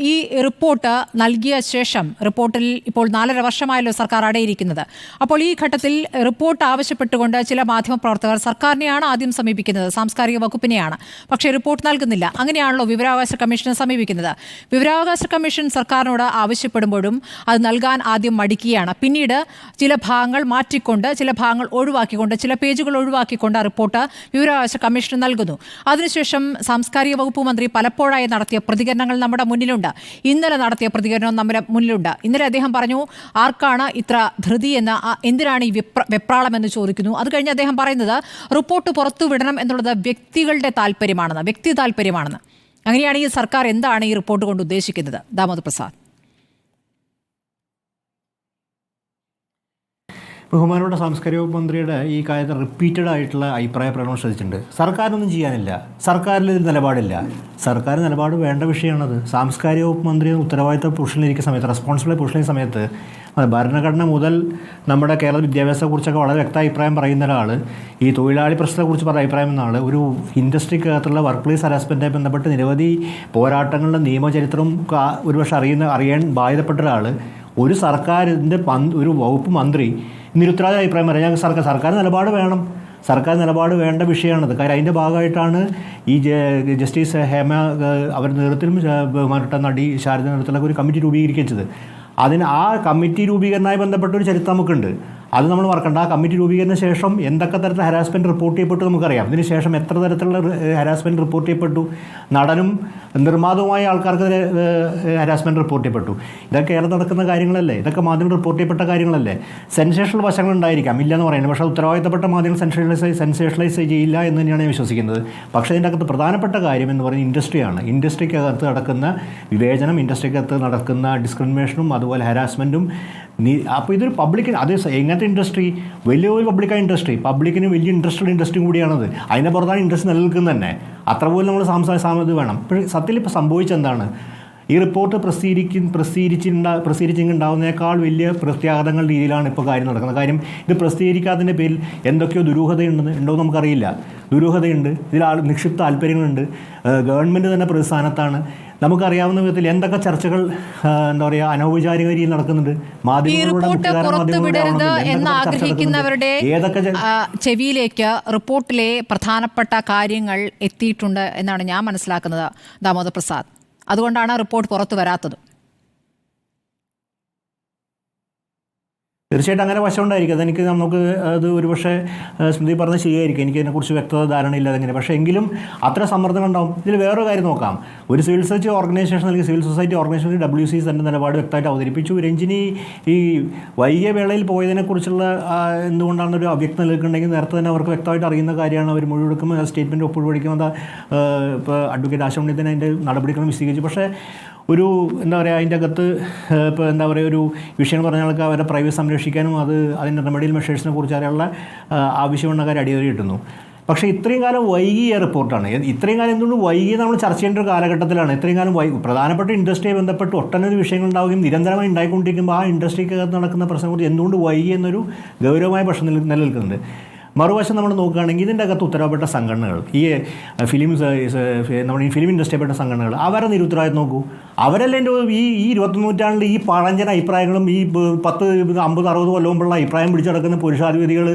ഈ റിപ്പോർട്ട് നൽകിയ ശേഷം, റിപ്പോർട്ടിൽ ഇപ്പോൾ 4.5 വർഷമായല്ലോ സർക്കാർ അടയിരിക്കുന്നത്. അപ്പോൾ ഈ ഘട്ടത്തിൽ റിപ്പോർട്ട് ആവശ്യപ്പെട്ടുകൊണ്ട് ചില മാധ്യമപ്രവർത്തകർ സർക്കാരിനെയാണ് ആദ്യം സമീപിക്കുന്നത്, സാംസ്കാരിക വകുപ്പിനെയാണ്. പക്ഷേ റിപ്പോർട്ട് നൽകുന്നില്ല. അങ്ങനെയാണല്ലോ വിവരാവകാശ കമ്മീഷനെ സമീപിക്കുന്നത്. വിവരാവകാശ കമ്മീഷൻ സർക്കാരിനോട് ആവശ്യപ്പെടുമ്പോഴും അത് നൽകാൻ ആദ്യം മടിക്കുകയാണ്. പിന്നീട് ചില ഭാഗങ്ങൾ മാറ്റിക്കൊണ്ട്, ചില ഭാഗങ്ങൾ ഒഴിവാക്കിക്കൊണ്ട്, ചില പേജുകൾ ഒഴിവാക്കിക്കൊണ്ട് ആ റിപ്പോർട്ട് വിവരാവകാശ കമ്മീഷന് നൽകുന്നു. അതിനുശേഷം സാംസ്കാരിക വകുപ്പ് മന്ത്രി പലപ്പോഴായി നടത്തിയ പ്രതികരണങ്ങൾ നമ്മുടെ മുന്നിലുണ്ട്. ഇന്നലെ നടത്തിയ പ്രതികരണം നമ്മുടെ മുന്നിലുണ്ട്. ഇന്നലെ അദ്ദേഹം പറഞ്ഞു, ആർക്കാണ് ഇത്ര ധൃതി എന്ന്, എന്തിനാണ് ഈ വെപ്രാളം എന്ന് ചോദിക്കുന്നു. അത് കഴിഞ്ഞ് അദ്ദേഹം പറയുന്നത് റിപ്പോർട്ട് പുറത്തുവിടണം എന്നുള്ളത് വ്യക്തി താല്പര്യമാണെന്ന്. അങ്ങനെയാണെങ്കിൽ സർക്കാർ എന്താണ് ഈ റിപ്പോർട്ട് കൊണ്ട് ഉദ്ദേശിക്കുന്നത്? ദാമോദർ പ്രസാദ്. ബഹുമാനപ്പെട്ട സാംസ്കാരിക വകുപ്പ് മന്ത്രിയുടെ ഈ കാര്യത്തിൽ റിപ്പീറ്റഡ് ആയിട്ടുള്ള അഭിപ്രായ പ്രകടനം ശ്രദ്ധിച്ചിട്ടുണ്ട്. സർക്കാരിനൊന്നും ചെയ്യാനില്ല, സർക്കാരിൽ ഒരു നിലപാടില്ല. സർക്കാർ നിലപാട് വേണ്ട വിഷയമാണത്. സാംസ്കാരിക വകുപ്പ് മന്ത്രി ഉത്തരവാദിത്ത പൊസിഷനിലിരിക്കുന്ന സമയത്ത്, റെസ്പോൺസിബിൾ പൊസിഷനിൽ സമയത്ത്, ഭരണഘടന മുതൽ നമ്മുടെ കേരള വിദ്യാഭ്യാസത്തെക്കുറിച്ചൊക്കെ വളരെ വ്യക്ത അഭിപ്രായം പറയുന്ന ഒരാൾ, ഈ തൊഴിലാളി പ്രശ്നത്തെക്കുറിച്ച് പറഞ്ഞ അഭിപ്രായം എന്ന ആൾ, ഒരു ഇൻഡസ്ട്രിക്കകത്തുള്ള വർക്ക് പ്ലേസ് ഹരാസ്മെൻറ്റുമായി ബന്ധപ്പെട്ട് നിരവധി പോരാട്ടങ്ങളുടെ നിയമചരിത്രവും ഒരുപക്ഷെ അറിയാൻ ബാധ്യതപ്പെട്ട ഒരാൾ, ഒരു സർക്കാരിൻ്റെ ഒരു വകുപ്പ് മന്ത്രി നിരുത്തരവാദ അഭിപ്രായം പറയാം. സർക്കാർ നിലപാട് വേണം, സർക്കാർ നിലപാട് വേണ്ട വിഷയമാണത്. കാര്യം അതിൻ്റെ ഭാഗമായിട്ടാണ് ഈ ജസ്റ്റിസ് ഹേമ അവരുടെ നേതൃത്വത്തിലും ബഹുമാനപ്പെട്ട നടി ശാരദ നേതൃത്വത്തിലൊക്കെ ഒരു കമ്മിറ്റി രൂപീകരിക്കുന്നത്. ആ കമ്മിറ്റി രൂപീകരണവുമായി ബന്ധപ്പെട്ട ഒരു ചരിത്രം നമുക്കുണ്ട്. അത് നമ്മൾ മറക്കണ്ട. ആ കമ്മിറ്റി രൂപീകരണ ശേഷം എന്തൊക്കെ തരത്തിലുള്ള ഹരാസ്മെൻറ്റ് റിപ്പോർട്ട് ചെയ്യപ്പെട്ടു നമുക്കറിയാം. ഇതിന് ശേഷം എത്ര തരത്തിലുള്ള ഹരാസ്മെൻറ്റ് റിപ്പോർട്ട് ചെയ്യപ്പെട്ടു, നടനും നിർമ്മാതാവുമായ ആൾക്കാർക്ക് ഹരാസ്മെൻറ്റ് റിപ്പോർട്ട് ചെയ്യപ്പെട്ടു. ഇതൊക്കെ കേരളം നടക്കുന്ന കാര്യങ്ങളല്ലേ, ഇതൊക്കെ മാധ്യമങ്ങൾ റിപ്പോർട്ട് ചെയ്യപ്പെട്ട കാര്യങ്ങളല്ലേ. സെൻസേഷണൽ വശങ്ങൾ ഉണ്ടായിരിക്കാം, ഇല്ലയെന്ന് പറയുന്നത്. പക്ഷേ ഉത്തരവാദിത്തപ്പെട്ട മാധ്യമങ്ങൾ സെൻസേഷണലൈസ് ചെയ്യില്ല എന്ന് തന്നെയാണ് ഞാൻ വിശ്വസിക്കുന്നത്. പക്ഷേ ഇതിൻ്റെ അകത്ത് പ്രധാനപ്പെട്ട കാര്യം എന്ന് പറയുന്നത് ഇൻഡസ്ട്രിയാണ്. ഇൻഡസ്ട്രിക്കകത്ത് നടക്കുന്ന വിവേചനം, ഇൻഡസ്ട്രിക്കകത്ത് നടക്കുന്ന ഡിസ്ക്രിമിനേഷനും അതുപോലെ ഹരാസ്മെൻറ്റും അപ്പോൾ ഇതൊരു പബ്ലിക്കിന് അത് എങ്ങനത്തെ ഇൻഡസ്ട്രി, വലിയൊരു പബ്ലിക്കായ ഇൻഡസ്ട്രി, പബ്ലിക്കിന് വലിയ ഇൻട്രസ്റ്റഡ് ഇൻഡസ്ട്രിയും കൂടിയാണത്. അതിൻ്റെ പുറത്താണ് ഇൻട്രസ്റ്റ് നിലനിൽക്കുന്നത് തന്നെ. അത്ര പോലും നമ്മൾ സാമത് വേണം. പക്ഷേ സത്യത്തിൽ ഇപ്പോൾ സംഭവിച്ചെന്താണ്, ഈ റിപ്പോർട്ട് പ്രസിദ്ധീകരിച്ചിട്ടുണ്ടാവുന്നതിനേക്കാൾ വലിയ പ്രത്യാഘാതങ്ങളുടെ രീതിയിലാണ് ഇപ്പോൾ കാര്യം നടക്കുന്നത്. കാര്യം ഇത് പ്രസിദ്ധീകരിക്കാത്തതിൻ്റെ പേരിൽ എന്തൊക്കെയോ ഉണ്ടോ നമുക്കറിയില്ല. ദുരൂഹതയുണ്ട്, ഇതിൽ നിക്ഷിപ്ത താല്പര്യങ്ങളുണ്ട്. ഗവൺമെൻറ് തന്നെ പ്രതിസ്ഥാനത്താണ്. നമുക്കറിയാവുന്ന വിധത്തിൽ എന്തൊക്കെ ചർച്ചകൾ എന്താ പറയുക അനൗപചാരിക രീതിയിൽ നടക്കുന്നുണ്ട്. ആഗ്രഹിക്കുന്നവരുടെ ചെവിയിലേക്ക് റിപ്പോർട്ടിലെ പ്രധാനപ്പെട്ട കാര്യങ്ങൾ എത്തിയിട്ടുണ്ട് എന്നാണ് ഞാൻ മനസ്സിലാക്കുന്നത് ദാമോദർ പ്രസാദ്. അതുകൊണ്ടാണ് റിപ്പോർട്ട് പുറത്തു വരാത്തത്. തീർച്ചയായിട്ടും അങ്ങനെ വശമുണ്ടായിരിക്കും. അതെനിക്ക് അത് ഒരുപക്ഷെ സ്മൃതി പറഞ്ഞ ശരിയായിരിക്കും. എനിക്ക് അതിനെക്കുറിച്ച് വ്യക്തത ധാരണയില്ല അതെങ്ങനെ. പക്ഷേ എങ്കിലും അത്ര സമ്മർദ്ദം ഉണ്ടാവും. ഇതിൽ വേറൊരു കാര്യം നോക്കാം. ഒരു സിവിൽ റിസർച്ച് ഓർഗനൈസേഷൻ അല്ലെങ്കിൽ സിവിൽ സൊസൈറ്റി ഓർഗനൈസേഷൻ WCC തൻ്റെ നിലപാട് വ്യക്തമായിട്ട് അവതരിപ്പിച്ചു. രഞ്ജിനി ഈ വൈകിയ വേളയിൽ പോയതിനെക്കുറിച്ചുള്ള എന്തുകൊണ്ടാണെന്നൊരു അവ്യക്തത നിൽക്കുന്നുണ്ടെങ്കിൽ നേരത്തെ തന്നെ അവർക്ക് വ്യക്തമായിട്ട് അറിയുന്ന കാര്യമാണ്. അവർ മുഴുവെടുക്കുമ്പോൾ സ്റ്റേറ്റ്മെൻറ്റ് ഒപ്പുപിടിക്കുമ്പോൾ ഇപ്പോൾ അഡ്വക്കേറ്റ് ആശംണിത്തിന് അതിൻ്റെ നടപടിക്രമം വിശദീകരിച്ചു. പക്ഷേ ഒരു എന്താ പറയുക അതിൻ്റെ അകത്ത് ഇപ്പോൾ എന്താ പറയുക ഒരു വിഷയം എന്ന് പറഞ്ഞാൽ അവരുടെ പ്രൈവസി സംരക്ഷിക്കാനും അതിൻ്റെ റെമഡിയൽ മെഷേഴ്സിനെ കുറിച്ച് അറിയാനുള്ള ആവശ്യമുള്ള കാര്യം അടിയേറി കിട്ടുന്നു. പക്ഷേ ഇത്രയും കാലം വൈകിയ റിപ്പോർട്ടാണ്. ഇത്രയും കാലം എന്തുകൊണ്ട് വൈകി നമ്മൾ ചർച്ച ചെയ്യേണ്ട ഒരു കാലഘട്ടത്തിലാണ്. ഇത്രയും കാലം പ്രധാനപ്പെട്ട ഇൻഡസ്ട്രിയെ ബന്ധപ്പെട്ട് ഒട്ടനവധി വിഷയങ്ങൾ ഉണ്ടാവുകയും നിരന്തരമായി ഉണ്ടായിക്കൊണ്ടിരിക്കുമ്പോൾ ആ ഇൻഡസ്ട്രിക്കകത്ത് നടക്കുന്ന പ്രശ്നത്തെക്കുറിച്ച് എന്തുകൊണ്ട് വൈകി എന്നൊരു ഗൗരവമായ പ്രശ്നം നിലനിൽക്കുന്നുണ്ട്. മറുവശം നമ്മൾ നോക്കുകയാണെങ്കിൽ ഇതിൻ്റെ അകത്ത് ഉത്തരവാദപ്പെട്ട സംഘടനകൾ, ഈ നമ്മുടെ ഈ ഫിലിം ഇൻഡസ്ട്രിയിൽപ്പെട്ട സംഘടനകൾ, അവരെ നിരുത്തരവാദിത്വം നോക്കൂ. അവരല്ലേ ഈ 21 നൂറ്റാണ്ടിൽ ഈ പഴഞ്ചൻ അഭിപ്രായങ്ങളും ഈ 10, 50, 60 കൊല്ലം മുമ്പുള്ള അഭിപ്രായം പിടിച്ചടക്കുന്ന പുരുഷാധിപതികൾ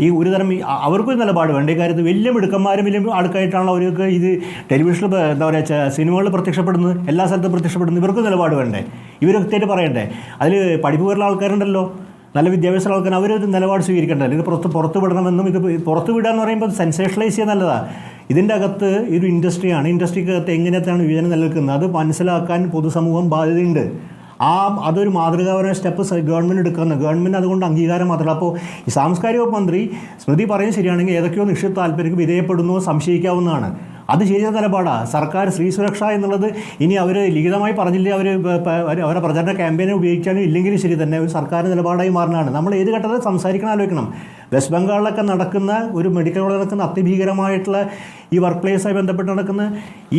ഈ ഒരു തരം അവർക്കൊരു നിലപാട് വേണ്ട ഈ കാര്യത്തിൽ. വലിയ മിടുക്കന്മാരും വലിയ ആൾക്കായിട്ടാണ് അവർക്ക് ഇത് ടെലിവിഷനിൽ എന്താ പറയുക സിനിമകളിൽ പ്രത്യക്ഷപ്പെടുന്നത്, എല്ലാ സ്ഥലത്തും പ്രത്യക്ഷപ്പെടുന്നത്. ഇവർക്ക് നിലപാട് വേണ്ടേ? ഇവർ വ്യക്തിയായിട്ട് പറയണ്ടേ? അതിൽ പഠിപ്പ് വരുന്ന ആൾക്കാരുണ്ടല്ലോ, നല്ല വിദ്യാഭ്യാസ ആൾക്കാർ, അവരൊരു നിലപാട് സ്വീകരിക്കേണ്ടത്. ഇത് പുറത്ത് വിടണമെന്നും ഇത് പുറത്ത് വിടുക എന്ന് പറയുമ്പോൾ സെൻസേഷനലൈസ് ചെയ്യാൻ നല്ലതാണ്. ഇതിൻ്റെ അകത്ത് ഒരു ഇൻഡസ്ട്രിയാണ്. ഇൻഡസ്ട്രിക്കകത്ത് എങ്ങനെയാണ് വിഭജനം നിലനിൽക്കുന്നത് അത് മനസ്സിലാക്കാൻ പൊതുസമൂഹം ബാധ്യതയുണ്ട്. അതൊരു മാതൃകാപരമായ സ്റ്റെപ്പ് ഗവൺമെൻറ് എടുക്കുന്നത്. ഗവൺമെൻറ് അതുകൊണ്ട് അംഗീകാരം മാത്രമല്ല. അപ്പോൾ ഈ സാംസ്കാരിക വകുപ്പ് മന്ത്രി സ്മൃതി പറയുന്നത് ശരിയാണെങ്കിൽ ഏതൊക്കെയോ നിക്ഷിപ്ത താല്പര്യങ്ങൾക്ക് വിധേയപ്പെടുന്നോ സംശയിക്കാവുന്നതാണ്. അത് ശരിയായ നിലപാടാണ്. സർക്കാർ സ്ത്രീ സുരക്ഷ എന്നുള്ളത് ഇനി അവർ ലിഖിതമായി പറഞ്ഞില്ലേ, അവരെ പ്രചാരണ ക്യാമ്പയിനെ ഉപയോഗിക്കാനും ഇല്ലെങ്കിലും ശരി തന്നെ ഒരു സർക്കാർ നിലപാടായി മാറുന്നതാണ്. നമ്മൾ ഏത് ഘട്ടത്തിൽ സംസാരിക്കണം ആലോചിക്കണം. വെസ്റ്റ് ബംഗാളിലൊക്കെ നടക്കുന്ന ഒരു മെഡിക്കൽ കോളേജ് നടക്കുന്ന അതിഭീകരമായിട്ടുള്ള ഈ വർക്ക് പ്ലേസുമായി ബന്ധപ്പെട്ട് നടക്കുന്ന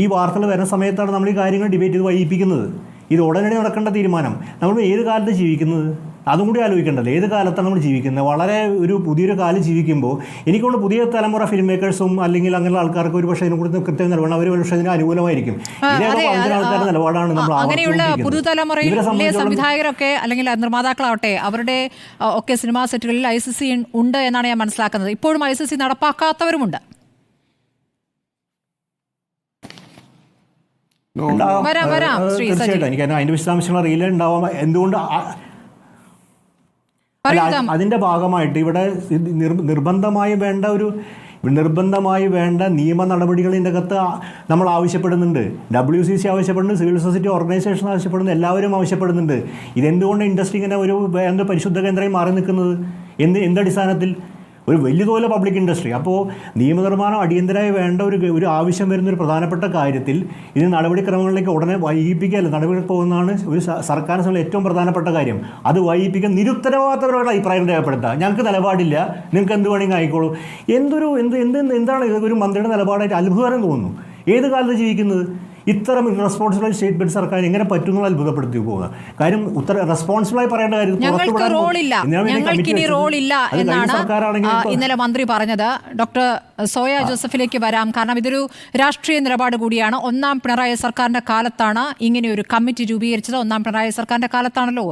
ഈ വാർത്തകൾ വരുന്ന സമയത്താണ് നമ്മൾ ഈ കാര്യങ്ങൾ ഡിബേറ്റ് ചെയ്ത് വൈകിപ്പിക്കുന്നത്. ഇത് ഉടനടി നടക്കേണ്ട തീരുമാനം. നമ്മൾ ഏത് കാലത്ത് ജീവിക്കുന്നത് അതും കൂടി ആലോചിക്കേണ്ടത്. ഏത് കാലത്താണ് നമ്മൾ ജീവിക്കുന്നത്? വളരെ പുതിയൊരു കാലം ജീവിക്കുമ്പോൾ എനിക്കൊണ്ട് പുതിയ തലമുറ ഫിലിം മേക്കേഴ്സും അല്ലെങ്കിൽ അങ്ങനെയുള്ള ആൾക്കാർക്ക് ഒരു പക്ഷേ ഇതിനെക്കുറിച്ച് കൃത്യം നിലപാട് അവർ പക്ഷേ ഇതിന് അനുകൂലമായിരിക്കും. ആൾക്കാരുടെ നിലപാടാണ് നമ്മൾ അങ്ങനെയുള്ള പുതുതലമുറയിലെ സംവിധായകരൊക്കെ അല്ലെങ്കിൽ നിർമ്മാതാക്കളാവട്ടെ അവരുടെ ഒക്കെ സിനിമാ സെറ്റുകളിൽ ICC ഉണ്ട് എന്നാണ് ഞാൻ മനസ്സിലാക്കുന്നത്. ഇപ്പോഴും ICC നടപ്പാക്കാത്തവരുമുണ്ട്. തീർച്ചയായിട്ടും എനിക്ക് അതിൻ്റെ വിശദാംശങ്ങൾ അറിയില്ല. ഉണ്ടാവാം എന്തുകൊണ്ട്. അതിൻ്റെ ഭാഗമായിട്ട് ഇവിടെ നിർബന്ധമായി വേണ്ട നിയമ നടപടികളിൻ്റെ അകത്ത് നമ്മൾ ആവശ്യപ്പെടുന്നുണ്ട്. WCC ആവശ്യപ്പെടുന്നുണ്ട്, സിവിൽ സൊസൈറ്റി ഓർഗനൈസേഷൻ ആവശ്യപ്പെടുന്നു, എല്ലാവരും ആവശ്യപ്പെടുന്നുണ്ട്. ഇതെന്തുകൊണ്ട് ഇൻഡസ്ട്രി ഇങ്ങനെ ഒരു പരിശുദ്ധ കേന്ദ്രമായി മാറി നിൽക്കുന്നത്? എന്തടിസ്ഥാനത്തിൽ? ഒരു വലിയ തോതിലെ പബ്ലിക് ഇൻഡസ്ട്രി. അപ്പോൾ നിയമനിർമ്മാണം അടിയന്തരമായി വേണ്ട ഒരു ആവശ്യം വരുന്നൊരു പ്രധാനപ്പെട്ട കാര്യത്തിൽ ഇത് നടപടിക്രമങ്ങളിലേക്ക് ഉടനെ വൈകിപ്പിക്കുകയല്ല, നടപടി പോകുന്നതാണ് ഒരു സർക്കാരിനെ സംബന്ധിച്ച് ഏറ്റവും പ്രധാനപ്പെട്ട കാര്യം. അത് വൈകിപ്പിക്കാൻ നിരുത്തരവാദിത്തപരമായ അഭിപ്രായം രേഖപ്പെടുത്തുക. ഞങ്ങൾക്ക് നിലപാടില്ല, നിങ്ങൾക്ക് എന്ത് വേണമെങ്കിൽ ആയിക്കോളൂ. എന്താണ് ഒരു മന്ത്രിയുടെ നിലപാടായിട്ട് അത്ഭുതം തോന്നുന്നു. ഏത് കാലത്ത് ജീവിക്കുന്നത്? ഇത്തരം റെസ്പോൺസിബിൾ സ്റ്റേറ്റ്മെന്റ് സർക്കാർ എങ്ങനെ പറ്റുന്നത് അത്ഭുതപ്പെടുത്തി പോകുക. കാര്യം റെസ്പോൺസിബിളായി പറയേണ്ട കാര്യം എന്നാണ് ഇന്നലെ മന്ത്രി പറഞ്ഞത്. ഡോക്ടർ സോയ ജോസഫിലേക്ക് വരാം. കാരണം ഇതൊരു രാഷ്ട്രീയ നിലപാട് കൂടിയാണ്. ഒന്നാം പിണറായി സർക്കാരിന്റെ കാലത്താണ് ഇങ്ങനെ ഒരു കമ്മിറ്റി രൂപീകരിച്ചത്. ഒന്നാം പിണറായി സർക്കാരിന്റെ കാലത്താണല്ലോ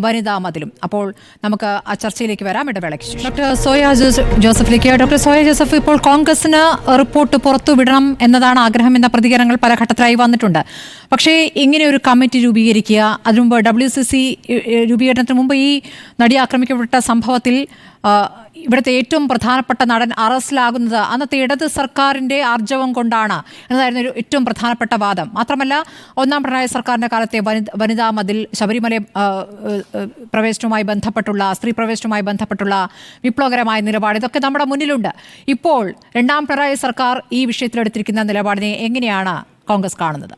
വനിതാ മതിലും. അപ്പോൾ നമുക്ക് ആ ചർച്ചയിലേക്ക് വരാം ഇടവേളയ്ക്ക് ശേഷം. ഡോക്ടർ സോയ ജോസഫിലേക്ക്. ഡോക്ടർ സോയ ജോസഫ്, ഇപ്പോൾ കോൺഗ്രസിന് റിപ്പോർട്ട് പുറത്തുവിടണം എന്നതാണ് ആഗ്രഹം എന്ന പ്രതികരണങ്ങൾ പല ഘട്ടത്തിലായി വന്നിട്ടുണ്ട്. പക്ഷേ ഇങ്ങനെ ഒരു കമ്മിറ്റി രൂപീകരിക്കുക, അതിനു മുമ്പ് WCC രൂപീകരണത്തിന് മുമ്പ് ഈ നടി ആക്രമിക്കപ്പെട്ട സംഭവത്തിൽ ഇവിടുത്തെ ഏറ്റവും പ്രധാനപ്പെട്ട നടൻ അറസ്റ്റിലാകുന്നത് അന്നത്തെ ഇടത് സർക്കാരിൻ്റെ ആർജവം കൊണ്ടാണ് എന്നതായിരുന്നു ഏറ്റവും പ്രധാനപ്പെട്ട വാദം. മാത്രമല്ല ഒന്നാം പിണറായി സർക്കാരിൻ്റെ കാലത്തെ വനിതാ മതിൽ, ശബരിമല പ്രവേശനവുമായി ബന്ധപ്പെട്ടുള്ള സ്ത്രീ പ്രവേശനവുമായി ബന്ധപ്പെട്ടുള്ള വിപ്ലവകരമായ നിലപാട്, ഇതൊക്കെ നമ്മുടെ മുന്നിലുണ്ട്. ഇപ്പോൾ രണ്ടാം പിണറായി സർക്കാർ ഈ വിഷയത്തിലെടുത്തിരിക്കുന്ന നിലപാടിനെ എങ്ങനെയാണ് കോൺഗ്രസ് കാണുന്നത്?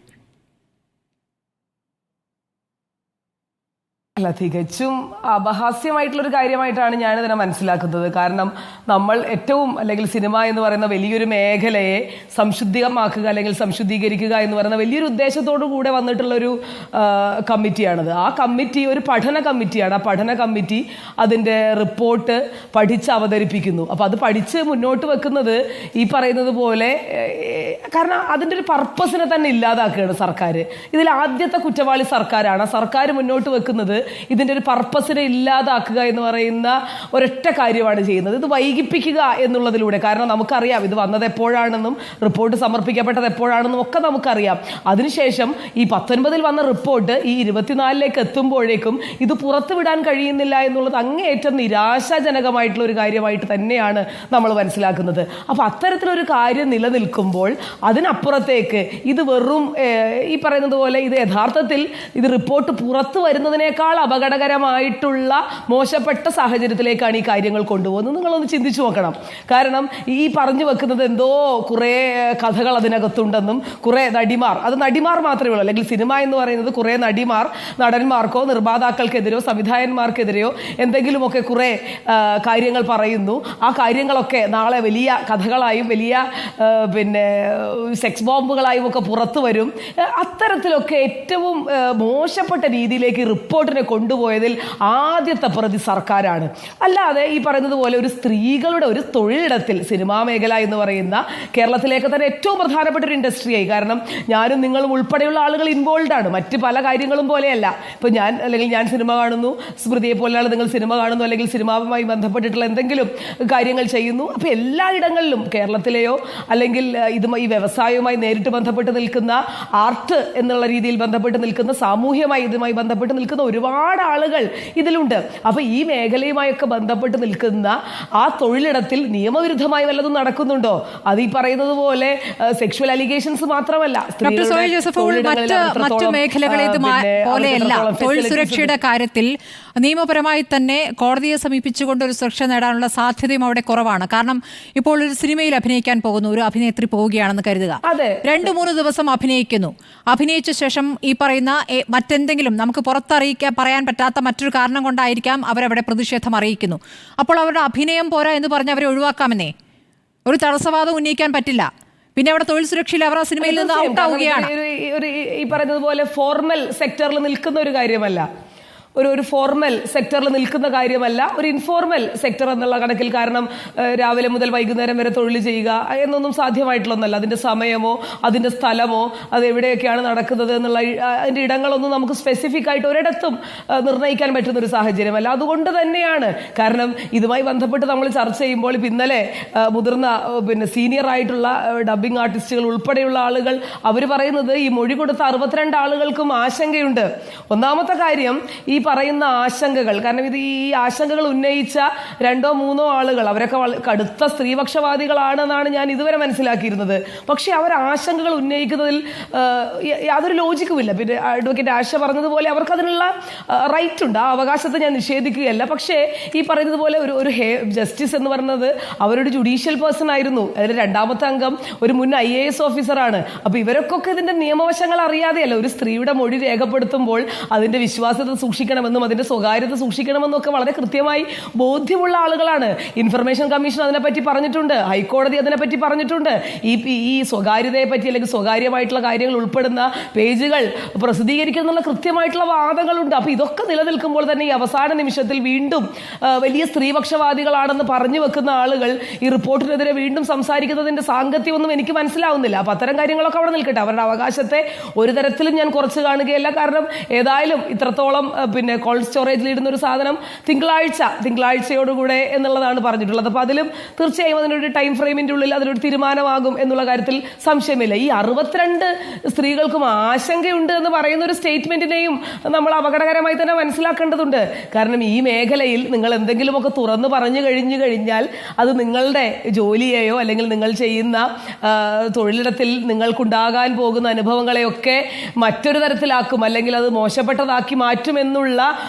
അല്ല, തികച്ചും അപഹാസ്യമായിട്ടുള്ളൊരു കാര്യമായിട്ടാണ് ഞാനിതിനെ മനസ്സിലാക്കുന്നത്. കാരണം നമ്മൾ ഏറ്റവും, അല്ലെങ്കിൽ സിനിമ എന്ന് പറയുന്ന വലിയൊരു മേഖലയെ സംശുദ്ധമാക്കുക അല്ലെങ്കിൽ സംശുദ്ധീകരിക്കുക എന്ന് പറയുന്ന വലിയൊരു ഉദ്ദേശത്തോടു കൂടെ വന്നിട്ടുള്ളൊരു കമ്മിറ്റിയാണത്. ആ കമ്മിറ്റി ഒരു പഠന കമ്മിറ്റിയാണ്. ആ പഠന കമ്മിറ്റി അതിൻ്റെ റിപ്പോർട്ട് പഠിച്ച് അവതരിപ്പിക്കുന്നു. അപ്പോൾ അത് പഠിച്ച് മുന്നോട്ട് വെക്കുന്നത് ഈ പറയുന്നത് പോലെ, കാരണം അതിൻ്റെ ഒരു പർപ്പസിനെ തന്നെ ഇല്ലാതാക്കുകയാണ് സർക്കാർ. ഇതിൽ ആദ്യത്തെ കുറ്റവാളി സർക്കാരാണ്. ആ സർക്കാർ മുന്നോട്ട് വെക്കുന്നത് ഇതിൻ്റെ ഒരു പർപ്പസിനെ ഇല്ലാതാക്കുക എന്ന് പറയുന്ന ഒരൊറ്റ കാര്യമാണ് ചെയ്യുന്നത്. ഇത് വൈകിപ്പിക്കുക എന്നുള്ളതിലൂടെ. കാരണം നമുക്കറിയാം ഇത് വന്നത് എപ്പോഴാണെന്നും റിപ്പോർട്ട് സമർപ്പിക്കപ്പെട്ടത് എപ്പോഴാണെന്നും ഒക്കെ നമുക്കറിയാം. അതിനുശേഷം ഈ 19 വന്ന റിപ്പോർട്ട് ഈ 24 എത്തുമ്പോഴേക്കും ഇത് പുറത്തുവിടാൻ കഴിയുന്നില്ല എന്നുള്ളത് അങ്ങേയറ്റം നിരാശാജനകമായിട്ടുള്ള ഒരു കാര്യമായിട്ട് തന്നെയാണ് നമ്മൾ മനസ്സിലാക്കുന്നത്. അപ്പോൾ അത്തരത്തിലൊരു കാര്യം നിലനിൽക്കുമ്പോൾ അതിനപ്പുറത്തേക്ക് ഇത് വെറും ഈ പറയുന്നത് പോലെ ഇത് യഥാർത്ഥത്തിൽ ഇത് റിപ്പോർട്ട് പുറത്തു വരുന്നതിനേക്കാൾ അപകടകരമായിട്ടുള്ള മോശപ്പെട്ട സാഹചര്യത്തിലേക്കാണ് ഈ കാര്യങ്ങൾ കൊണ്ടുപോകുന്നത്. നിങ്ങളൊന്ന് ചിന്തിച്ചു നോക്കണം. കാരണം ഈ പറഞ്ഞു വെക്കുന്നത് എന്തോ കുറേ കഥകൾ അതിനകത്തുണ്ടെന്നും കുറേ നടിമാർ, അത് നടിമാർ മാത്രമേ ഉള്ളൂ, അല്ലെങ്കിൽ സിനിമ എന്ന് പറയുന്നത് കുറേ നടിമാർ നടന്മാർക്കോ നിർമ്മാതാക്കൾക്കെതിരെയോ സംവിധായകന്മാർക്കെതിരെയോ എന്തെങ്കിലുമൊക്കെ കുറേ കാര്യങ്ങൾ പറയുന്നു. ആ കാര്യങ്ങളൊക്കെ നാളെ വലിയ കഥകളായും വലിയ സെക്സ് ബോംബുകളായും ഒക്കെ പുറത്തു വരും. അത്തരത്തിലൊക്കെ ഏറ്റവും മോശപ്പെട്ട രീതിയിലേക്ക് റിപ്പോർട്ടിനെ കൊണ്ടുപോയതിൽ ആദ്യത്തെ പ്രതി സർക്കാരാണ്. അല്ലാതെ ഈ പറയുന്നത് പോലെ ഒരു സ്ത്രീകളുടെ ഒരു തൊഴിലിടത്തിൽ, സിനിമാ മേഖല എന്ന് പറയുന്ന കേരളത്തിലേക്ക് തന്നെ ഏറ്റവും പ്രധാനപ്പെട്ട ഒരു ഇൻഡസ്ട്രിയായി. കാരണം ഞാനും നിങ്ങളും ഉൾപ്പെടെയുള്ള ആളുകൾ ഇൻവോൾവ് ആണ്. മറ്റ് പല കാര്യങ്ങളും പോലെയല്ല. ഇപ്പോൾ ഞാൻ സിനിമ കാണുന്നു, സ്മൃതിയെ പോലെയാണ് നിങ്ങൾ സിനിമ കാണുന്നു, അല്ലെങ്കിൽ സിനിമയുമായി ബന്ധപ്പെട്ടിട്ടുള്ള എന്തെങ്കിലും കാര്യങ്ങൾ ചെയ്യുന്നു. അപ്പോൾ എല്ലായിടങ്ങളിലും കേരളത്തിലെയോ അല്ലെങ്കിൽ ഈ വ്യവസായവുമായി നേരിട്ട് ബന്ധപ്പെട്ട് നിൽക്കുന്ന, ആർട്ട് എന്നുള്ള രീതിയിൽ ബന്ധപ്പെട്ട് നിൽക്കുന്ന, സാമൂഹ്യമായി ഇതുമായി ബന്ധപ്പെട്ട് നിൽക്കുന്ന ഒരുപാട് ആളുകൾ ഇതിലുണ്ട്. അപ്പോൾ ഈ മേഖലയുമായൊക്കെ ബന്ധപ്പെട്ട് നിൽക്കുന്ന ആ തൊഴിലിടത്തിൽ നിയമവിരുദ്ധമായി വല്ലതും നടക്കുന്നുണ്ടോ? അത് ഈ പറയുന്നത് പോലെ സെക്ഷുവൽ അലിഗേഷൻസ് മാത്രമല്ല, മറ്റു മേഖലകളേത് പോലെയല്ല. തൊഴിൽ സുരക്ഷയുടെ കാര്യത്തിൽ നിയമപരമായി തന്നെ കോടതിയെ സമീപിച്ചുകൊണ്ട് ഒരു സുരക്ഷ നേടാനുള്ള സാധ്യതയും അവിടെ കുറവാണ്. കാരണം ഇപ്പോൾ ഒരു സിനിമയിൽ അഭിനയിക്കാൻ പോകുന്നു, ഒരു അഭിനേത്രി പോവുകയാണെന്ന് കരുതുക, 2-3 ദിവസം അഭിനയിക്കുന്നു. അഭിനയിച്ച ശേഷം ഈ പറയുന്ന മറ്റെന്തെങ്കിലും നമുക്ക് പറയാൻ പറ്റാത്ത മറ്റൊരു കാരണം കൊണ്ടായിരിക്കാം അവരവിടെ പ്രതിഷേധം അറിയിക്കുന്നു. അപ്പോൾ അവരുടെ അഭിനയം പോരാ എന്ന് പറഞ്ഞ് അവരെ ഒഴിവാക്കാമെന്നേ, ഒരു തടസ്സവാദം ഉന്നയിക്കാൻ പറ്റില്ല. പിന്നെ അവിടെ തൊഴിൽ സുരക്ഷയിൽ അവർ ആ സിനിമയിൽ നിന്ന് ഔട്ടാവുകയാണ്. ഈ പറയുന്നത് പോലെ ഫോർമൽ സെക്ടറിൽ നിൽക്കുന്ന ഒരു കാര്യമല്ല, ഒരു ഫോർമൽ സെക്ടറിൽ നിൽക്കുന്ന കാര്യമല്ല, ഒരു ഇൻഫോർമൽ സെക്ടർ എന്നുള്ള കണക്കിൽ. കാരണം രാവിലെ മുതൽ വൈകുന്നേരം വരെ തൊഴിൽ ചെയ്യുക എന്നൊന്നും സാധ്യമായിട്ടുള്ളൊന്നല്ല. അതിൻ്റെ സമയമോ അതിൻ്റെ സ്ഥലമോ അത് എവിടെയൊക്കെയാണ് നടക്കുന്നത് എന്നുള്ള അതിൻ്റെ ഇടങ്ങളൊന്നും നമുക്ക് സ്പെസിഫിക് ആയിട്ട് ഒരിടത്തും നിർണ്ണയിക്കാൻ പറ്റുന്ന ഒരു സാഹചര്യമല്ല. അതുകൊണ്ട് തന്നെയാണ്, കാരണം ഇതുമായി ബന്ധപ്പെട്ട് നമ്മൾ ചർച്ച ചെയ്യുമ്പോൾ ഇപ്പം ഇന്നലെ മുതിർന്ന സീനിയർ ആയിട്ടുള്ള ഡബ്ബിംഗ് ആർട്ടിസ്റ്റുകൾ ഉൾപ്പെടെയുള്ള ആളുകൾ അവർ പറയുന്നത് ഈ മൊഴി കൊടുത്ത 62 ആളുകൾക്കും ആശങ്കയുണ്ട്. ഒന്നാമത്തെ കാര്യം ഈ പറയുന്ന ആശങ്കകൾ, കാരണം ഇത് ഈ ആശങ്കകൾ ഉന്നയിച്ച 2-3 ആളുകൾ അവരൊക്കെ കടുത്ത സ്ത്രീപക്ഷവാദികളാണെന്നാണ് ഞാൻ ഇതുവരെ മനസ്സിലാക്കിയിരുന്നത്. പക്ഷെ അവർ ആശങ്കകൾ ഉന്നയിക്കുന്നതിൽ യാതൊരു ലോജിക്കുമില്ല. പിന്നെ അഡ്വക്കേറ്റ് ആശ പറഞ്ഞതുപോലെ അവർക്ക് അതിനുള്ള റൈറ്റ് ഉണ്ട്, ആ അവകാശത്തെ ഞാൻ നിഷേധിക്കുകയല്ല. പക്ഷേ ഈ പറയുന്നത് പോലെ ഒരു ജസ്റ്റിസ് എന്ന് പറയുന്നത് അവരൊരു ജുഡീഷ്യൽ പേഴ്സൺ ആയിരുന്നു. അതിൽ 2ാമത്തെ അംഗം ഒരു മുൻ IAS ഓഫീസറാണ്. അപ്പോൾ ഇവരൊക്കെ ഇതിന്റെ നിയമവശങ്ങൾ അറിയാതെയല്ല. ഒരു സ്ത്രീയുടെ മൊഴി രേഖപ്പെടുത്തുമ്പോൾ അതിന്റെ വിശ്വാസ്യത സൂക്ഷിക്കണമെന്നും അതിന്റെ സ്വകാര്യത സൂക്ഷിക്കണമെന്നും ഒക്കെ വളരെ കൃത്യമായി ബോധ്യമുള്ള ആളുകളാണ്. ഇൻഫർമേഷൻ കമ്മീഷൻ അതിനെപ്പറ്റി പറഞ്ഞിട്ടുണ്ട്, ഹൈക്കോടതി അതിനെപ്പറ്റി പറഞ്ഞിട്ടുണ്ട്. ഈ സ്വകാര്യതയെ പറ്റി അല്ലെങ്കിൽ സ്വകാര്യമായിട്ടുള്ള കാര്യങ്ങൾ ഉൾപ്പെടുന്ന പേജുകൾ പ്രസിദ്ധീകരിക്കുന്നുള്ള കൃത്യമായിട്ടുള്ള വാദങ്ങളുണ്ട്. അപ്പൊ ഇതൊക്കെ നിലനിൽക്കുമ്പോൾ തന്നെ ഈ അവസാന നിമിഷത്തിൽ വീണ്ടും വലിയ സ്ത്രീപക്ഷവാദികളാണെന്ന് പറഞ്ഞു വെക്കുന്ന ആളുകൾ ഈ റിപ്പോർട്ടിനെതിരെ വീണ്ടും സംസാരിക്കുന്നതിന്റെ സാങ്കത്യമൊന്നും എനിക്ക് മനസ്സിലാവുന്നില്ല. അപ്പൊ അത്തരം കാര്യങ്ങളൊക്കെ അവിടെ നിൽക്കട്ടെ. അവരുടെ അവകാശത്തെ ഒരു തരത്തിലും ഞാൻ കുറച്ച് കാണുകയല്ല. കാരണം ഏതായാലും ഇത്രത്തോളം കോൾഡ് സ്റ്റോറേജിൽ ഇടുന്ന ഒരു സാധനം തിങ്കളാഴ്ചയോടുകൂടെ എന്നുള്ളതാണ് പറഞ്ഞിട്ടുള്ളത്. അപ്പോൾ അതിലും തീർച്ചയായും അതിനൊരു ടൈം ഫ്രെയിമിന്റെ ഉള്ളിൽ അതിനൊരു തീരുമാനമാകും എന്നുള്ള കാര്യത്തിൽ സംശയമില്ല. ഈ 62 സ്ത്രീകൾക്കും ആശങ്കയുണ്ട് എന്ന് പറയുന്ന ഒരു സ്റ്റേറ്റ്മെന്റിനെയും നമ്മൾ അപകടകരമായി തന്നെ മനസ്സിലാക്കേണ്ടതുണ്ട്. കാരണം ഈ മേഖലയിൽ നിങ്ങൾ എന്തെങ്കിലുമൊക്കെ തുറന്നു പറഞ്ഞു കഴിഞ്ഞാൽ അത് നിങ്ങളുടെ ജോലിയെയോ അല്ലെങ്കിൽ നിങ്ങൾ ചെയ്യുന്ന തൊഴിലിടത്തിൽ നിങ്ങൾക്കുണ്ടാകാൻ പോകുന്ന അനുഭവങ്ങളെയൊക്കെ മറ്റൊരു തരത്തിലാക്കും, അല്ലെങ്കിൽ അത് മോശപ്പെട്ടതാക്കി മാറ്റുമെന്നുള്ള എന്നുള്ള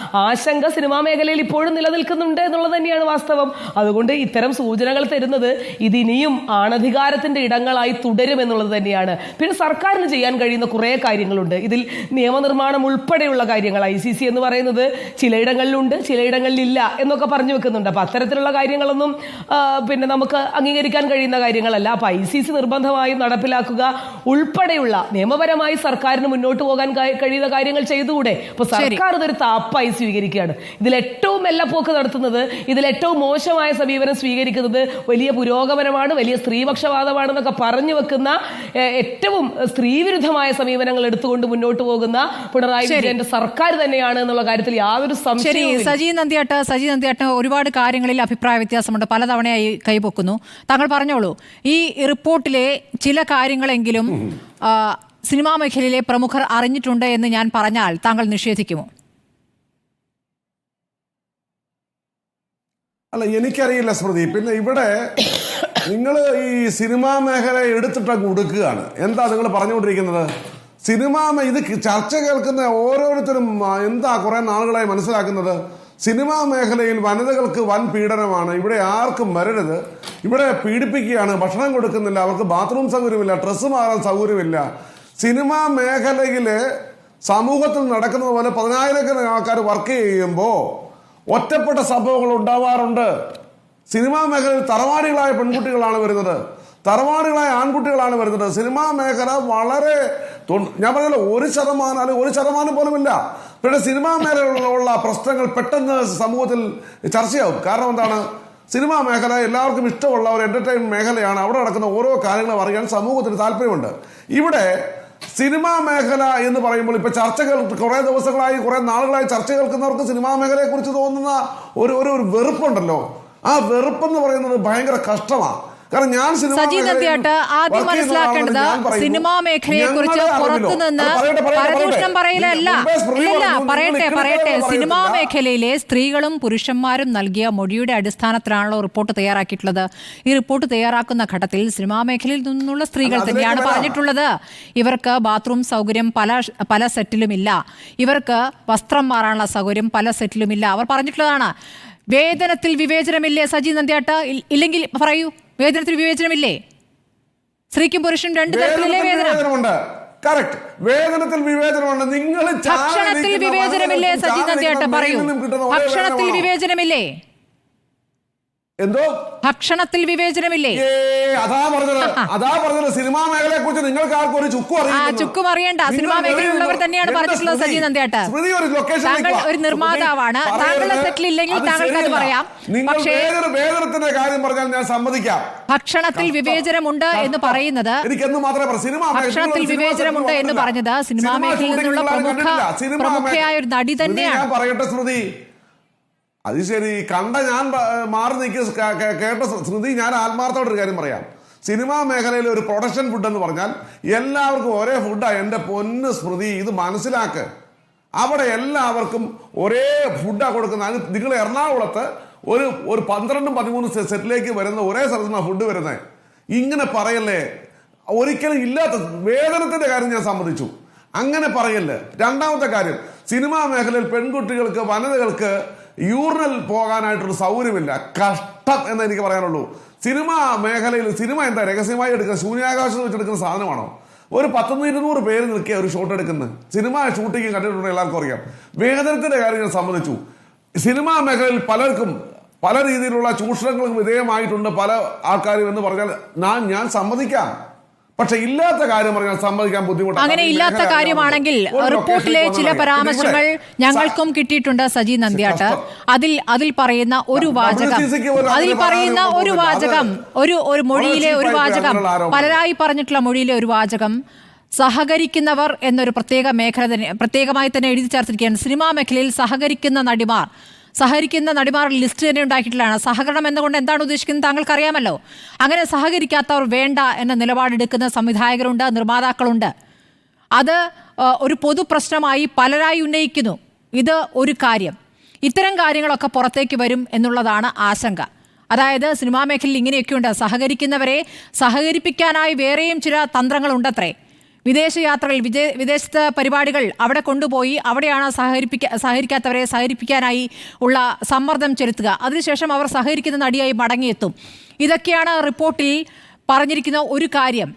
ആശങ്ക സിനിമാ മേഖലയിൽ ഇപ്പോഴും നിലനിൽക്കുന്നുണ്ട് എന്നുള്ളത് തന്നെയാണ് വാസ്തവം. അതുകൊണ്ട് ഇത്തരം സൂചനകൾ തരുന്നത് ഇതിനിയും ആണധികാരത്തിന്റെ ഇടങ്ങളായി തുടരുമെന്നുള്ളത് തന്നെയാണ്. പിന്നെ സർക്കാരിന് ചെയ്യാൻ കഴിയുന്ന കുറേ കാര്യങ്ങളുണ്ട്. ഇതിൽ നിയമനിർമ്മാണം ഉൾപ്പെടെയുള്ള കാര്യങ്ങൾ ICC എന്ന് പറയുന്നത് ചിലയിടങ്ങളിലുണ്ട്, ചിലയിടങ്ങളിലില്ല എന്നൊക്കെ പറഞ്ഞു വെക്കുന്നുണ്ട്. അപ്പൊ അത്തരത്തിലുള്ള കാര്യങ്ങളൊന്നും പിന്നെ നമുക്ക് അംഗീകരിക്കാൻ കഴിയുന്ന കാര്യങ്ങളല്ല. അപ്പൊ ICC നിർബന്ധമായും നടപ്പിലാക്കുക ഉൾപ്പെടെയുള്ള നിയമപരമായി സർക്കാരിന് മുന്നോട്ട് പോകാൻ കഴിയുന്ന കാര്യങ്ങൾ ചെയ്തുകൂടെ? അപ്പൊ സർക്കാർ ഇതൊരു താപ്പായി സ്വീകരിക്കുകയാണ്. ഇതിൽ ഏറ്റവും മെല്ലപ്പോക്ക് നടത്തുന്നത്, ഇതിൽ ഏറ്റവും മോശമായ സമീപനം സ്വീകരിക്കുന്നത് വലിയ പുരോഗമനമാണ്, വലിയ സ്ത്രീപക്ഷവാദമാണെന്നൊക്കെ പറഞ്ഞു വെക്കുന്ന ഏറ്റവും സ്ത്രീവിരുദ്ധമായ സമീപനങ്ങൾ എടുത്തുകൊണ്ട് മുന്നോട്ട് പോകുന്ന പിണറായി വിജയന്റെ സർക്കാർ തന്നെയാണ് എന്നുള്ള കാര്യത്തിൽ യാതൊരു സംശയവും. സജി നന്ദിയാട്ട് ഒരുപാട് കാര്യങ്ങളിൽ അഭിപ്രായ വ്യത്യാസമുണ്ട്, പലതവണയായി കൈപൊക്കുന്നു. താങ്കൾ പറഞ്ഞോളൂ, ഈ റിപ്പോർട്ടിലെ ചില കാര്യങ്ങളെങ്കിലും സിനിമാ മേഖലയിലെ പ്രമുഖർ അറിഞ്ഞിട്ടുണ്ട് എന്ന് ഞാൻ പറഞ്ഞാൽ താങ്കൾ നിഷേധിക്കുമോ? അല്ല, എനിക്കറിയില്ല സ്മൃതി. പിന്നെ ഇവിടെ നിങ്ങൾ ഈ സിനിമാ മേഖല എടുത്തിട്ടങ്ങ് കൊടുക്കുകയാണ്. എന്താ നിങ്ങൾ പറഞ്ഞുകൊണ്ടിരിക്കുന്നത്? ഇത് ചർച്ച കേൾക്കുന്ന ഓരോരുത്തരും എന്താ കുറെ നാളുകളായി മനസ്സിലാക്കുന്നത്? സിനിമാ മേഖലയിൽ വനിതകൾക്ക് വൻ പീഡനമാണ്, ഇവിടെ ആർക്കും വരരുത്, ഇവിടെ പീഡിപ്പിക്കുകയാണ്, ഭക്ഷണം കൊടുക്കുന്നില്ല, അവർക്ക് ബാത്റൂം സൗകര്യമില്ല, ഡ്രസ്സ് മാറാൻ സൗകര്യമില്ല. സിനിമാ മേഖലയില് സമൂഹത്തിൽ നടക്കുന്നത് പോലെ 10,000 ആൾക്കാർ വർക്ക് ചെയ്യുമ്പോൾ ഒറ്റപ്പെട്ട സംഭവങ്ങൾ ഉണ്ടാവാറുണ്ട്. സിനിമാ മേഖലയിൽ തറവാടികളായ പെൺകുട്ടികളാണ് വരുന്നത്, തറവാടികളായ ആൺകുട്ടികളാണ് വരുന്നത്. സിനിമാ മേഖല വളരെ, ഞാൻ പറഞ്ഞല്ലോ, 1% പോലുമില്ല. പിന്നെ സിനിമാ മേഖലയിലുള്ള പ്രശ്നങ്ങൾ പെട്ടെന്ന് സമൂഹത്തിൽ ചർച്ചയാവും. കാരണം എന്താണ്? സിനിമാ മേഖല എല്ലാവർക്കും ഇഷ്ടമുള്ള ഒരു എന്റർടൈൻമെന്റ് മേഖലയാണ്. അവിടെ നടക്കുന്ന ഓരോ കാര്യങ്ങളും അറിയാൻ സമൂഹത്തിന് താല്പര്യമുണ്ട്. ഇവിടെ സിനിമാ മേഖല എന്ന് പറയുമ്പോൾ ഇപ്പൊ ചർച്ചകൾ കുറെ ദിവസങ്ങളായി, കുറെ നാളുകളായി ചർച്ച കേൾക്കുന്നവർക്ക് സിനിമാ മേഖലയെ കുറിച്ച് തോന്നുന്ന ഒരു വെറുപ്പുണ്ടല്ലോ. ആ വെറുപ്പെന്ന് പറയുന്നത് ഭയങ്കര കഷ്ടമാണ്. കാരണം ഞാൻ സജി നന്ദിയാട്ട് ആദ്യം മനസ്സിലാക്കേണ്ടത് സിനിമാ മേഖലയെ കുറിച്ച് പുറത്തുനിന്ന് പരദൂഷണം പറയലല്ല. പറയട്ടെ. സിനിമാ മേഖലയിലെ സ്ത്രീകളും പുരുഷന്മാരും നൽകിയ മൊഴിയുടെ അടിസ്ഥാനത്തിലാണല്ലോ റിപ്പോർട്ട് തയ്യാറാക്കിയിട്ടുള്ളത്. ഈ റിപ്പോർട്ട് തയ്യാറാക്കുന്ന ഘട്ടത്തിൽ സിനിമാ മേഖലയിൽ നിന്നുള്ള സ്ത്രീകൾ തന്നെയാണ് പറഞ്ഞിട്ടുള്ളത്, ഇവർക്ക് ബാത്റൂം സൗകര്യം പല സെറ്റിലുമില്ല, ഇവർക്ക് വസ്ത്രം മാറാനുള്ള സൗകര്യം പല സെറ്റിലുമില്ല. അവർ പറഞ്ഞിട്ടുള്ളതാണ്. വേതനത്തിൽ വിവേചനമില്ലേ സജി നന്ദിയാട്ട്? ഇല്ലെങ്കിൽ പറയൂ, വേതനത്തിൽ വിവേചനമില്ലേ? സ്ത്രീക്കും പുരുഷനും 2 തരത്തിലല്ലേ വേതനമുണ്ട്? വേതനത്തിൽ വിവേചനമുണ്ട്. നിങ്ങൾ ഭക്ഷണത്തിൽ വിവേചനമില്ലേ സജി നന്ദിയാട്ട്? പറയൂ, ഭക്ഷണത്തിൽ വിവേചനമില്ലേ? എന്തോ ഭക്ഷണത്തിൽ വിവേചനമില്ലേ? അതാ പറഞ്ഞത് സിനിമാ മേഖലയെ കുറിച്ച് നിങ്ങൾക്ക് ആർക്കും ഒരു ചുക്കും അറിയണ്ട. സിനിമാ മേഖലയിലുള്ളവർ തന്നെയാണ് പറഞ്ഞിട്ടുള്ളത് സജി നന്ദിയാട്ട്. താങ്കൾ ഒരു നിർമ്മാതാവാണ്, താങ്കളുടെ സെറ്റിൽ ഇല്ലെങ്കിൽ താങ്കൾക്ക് അത് പറയാം. പക്ഷേ വേതനത്തിന്റെ കാര്യം പറഞ്ഞാൽ ഞാൻ സമ്മതിക്കാം. ഭക്ഷണത്തിൽ വിവേചനമുണ്ട് എന്ന് പറയുന്നത്, ഭക്ഷണത്തിൽ വിവേചനമുണ്ട് എന്ന് പറഞ്ഞത് സിനിമാ മേഖലയിൽ നിന്നുള്ള പ്രമുഖയായ ഒരു നടി തന്നെയാണ്. പറയട്ടെ സ്മൃതി, അത് ശരി, ഞാൻ മാറി നിൽക്കി കേട്ട സ്മൃതി, ഞാൻ ആത്മാർത്ഥമായിട്ടൊരു കാര്യം പറയാം. സിനിമാ മേഖലയിൽ ഒരു പ്രൊഡക്ഷൻ ഫുഡ് എന്ന് പറഞ്ഞാൽ എല്ലാവർക്കും ഒരേ ഫുഡാണ്. എൻ്റെ പൊന്ന് സ്മൃതി, ഇത് മനസ്സിലാക്ക്. അവിടെ എല്ലാവർക്കും ഒരേ ഫുഡാണ് കൊടുക്കുന്നത്. അത് നിങ്ങൾ എറണാകുളത്ത് ഒരു 12-13 സെറ്റിലേക്ക് വരുന്ന ഒരേ സ്ഥലത്താണ് ഫുഡ് വരുന്നത്. ഇങ്ങനെ പറയല്ലേ, ഒരിക്കലും ഇല്ലാത്ത വേതനത്തിന്റെ കാര്യം ഞാൻ സമ്മതിച്ചു, അങ്ങനെ പറയല്ലേ. രണ്ടാമത്തെ കാര്യം, സിനിമാ മേഖലയിൽ പെൺകുട്ടികൾക്ക്, വനിതകൾക്ക് യൂറിനൽ പോകാനായിട്ടൊരു സൗകര്യമില്ല. കഷ്ടം എന്ന് എനിക്ക് പറയാനുള്ളൂ. സിനിമാ മേഖലയിൽ സിനിമ എന്താ രഹസ്യമായി എടുക്കുക? ശൂന്യാകാശത്ത് വെച്ചെടുക്കുന്ന സാധനമാണോ? ഒരു 100-200 പേര് നിൽക്കുക ഒരു ഷോട്ട് എടുക്കുന്നത്. സിനിമ ഷൂട്ടിങ് കണ്ടിട്ടുണ്ടെങ്കിൽ എല്ലാവർക്കും അറിയാം. വേതനത്തിന്റെ കാര്യം ഞാൻ സമ്മതിച്ചു. സിനിമാ മേഖലയിൽ പലർക്കും പല രീതിയിലുള്ള ചൂഷണങ്ങൾക്ക് വിധേയമായിട്ടുണ്ട് പല ആൾക്കാരും എന്ന് പറഞ്ഞാൽ ഞാൻ സമ്മതിക്കാം. പക്ഷെ ഇല്ലാത്ത കാര്യം പറഞ്ഞാൽ സമ്മതിക്കാൻ ബുദ്ധിമുട്ടാണ്. അങ്ങനെ ഇല്ലാത്ത കാര്യമാണെങ്കിൽ റിപ്പോർട്ടിലെ ചില പരാമർശങ്ങൾ ഞങ്ങൾക്കും കിട്ടിയിട്ടുണ്ട് സജി നന്ദിയാട്ട്. അതിൽ പറയുന്ന ഒരു വാചകം, ഒരു മൊഴിയിലെ ഒരു വാചകം, പലരായി പറഞ്ഞിട്ടുള്ള മൊഴിയിലെ ഒരു വാചകം, സഹകരിക്കുന്നവർ എന്നൊരു പ്രത്യേകമായി തന്നെ എഴുതി ചേർത്തിരിക്കുകയാണ്. സിനിമാ മേഖലയിൽ സഹകരിക്കുന്ന നടിമാർ ലിസ്റ്റ് തന്നെ ഉണ്ടാക്കിയിട്ടുള്ളതാണ്. സഹകരണം എന്നുകൊണ്ട് എന്താണ് ഉദ്ദേശിക്കുന്നത് താങ്കൾക്ക് അറിയാമല്ലോ. അങ്ങനെ സഹകരിക്കാത്തവർ വേണ്ട എന്ന നിലപാടെടുക്കുന്ന സംവിധായകരുണ്ട്, നിർമ്മാതാക്കളുണ്ട്. അത് ഒരു പൊതു പ്രശ്നമായി പലരായി ഉന്നയിക്കുന്നു. ഇത് ഒരു കാര്യം. ഇത്തരം കാര്യങ്ങളൊക്കെ പുറത്തേക്ക് വരും എന്നുള്ളതാണ് ആശങ്ക. അതായത് സിനിമാ മേഖലയിൽ ഇങ്ങനെയൊക്കെയുണ്ട്. സഹകരിക്കുന്നവരെ സഹകരിപ്പിക്കാനായി വേറെയും ചില തന്ത്രങ്ങളുണ്ടത്രേ. വിദേശയാത്രകൾ, വിദേശത്ത് പരിപാടികൾ അവിടെ കൊണ്ടുപോയി അവിടെയാണ് സഹകരിക്കാത്തവരെ സഹകരിപ്പിക്കാനായി ഉള്ള സമ്മർദ്ദം ചെലുത്തുക. അതിനുശേഷം അവർ സഹകരിക്കുന്ന നടിയായി മടങ്ങിയെത്തും. ഇതൊക്കെയാണ് റിപ്പോർട്ടിൽ പറഞ്ഞിരിക്കുന്ന ഒരു കാര്യം.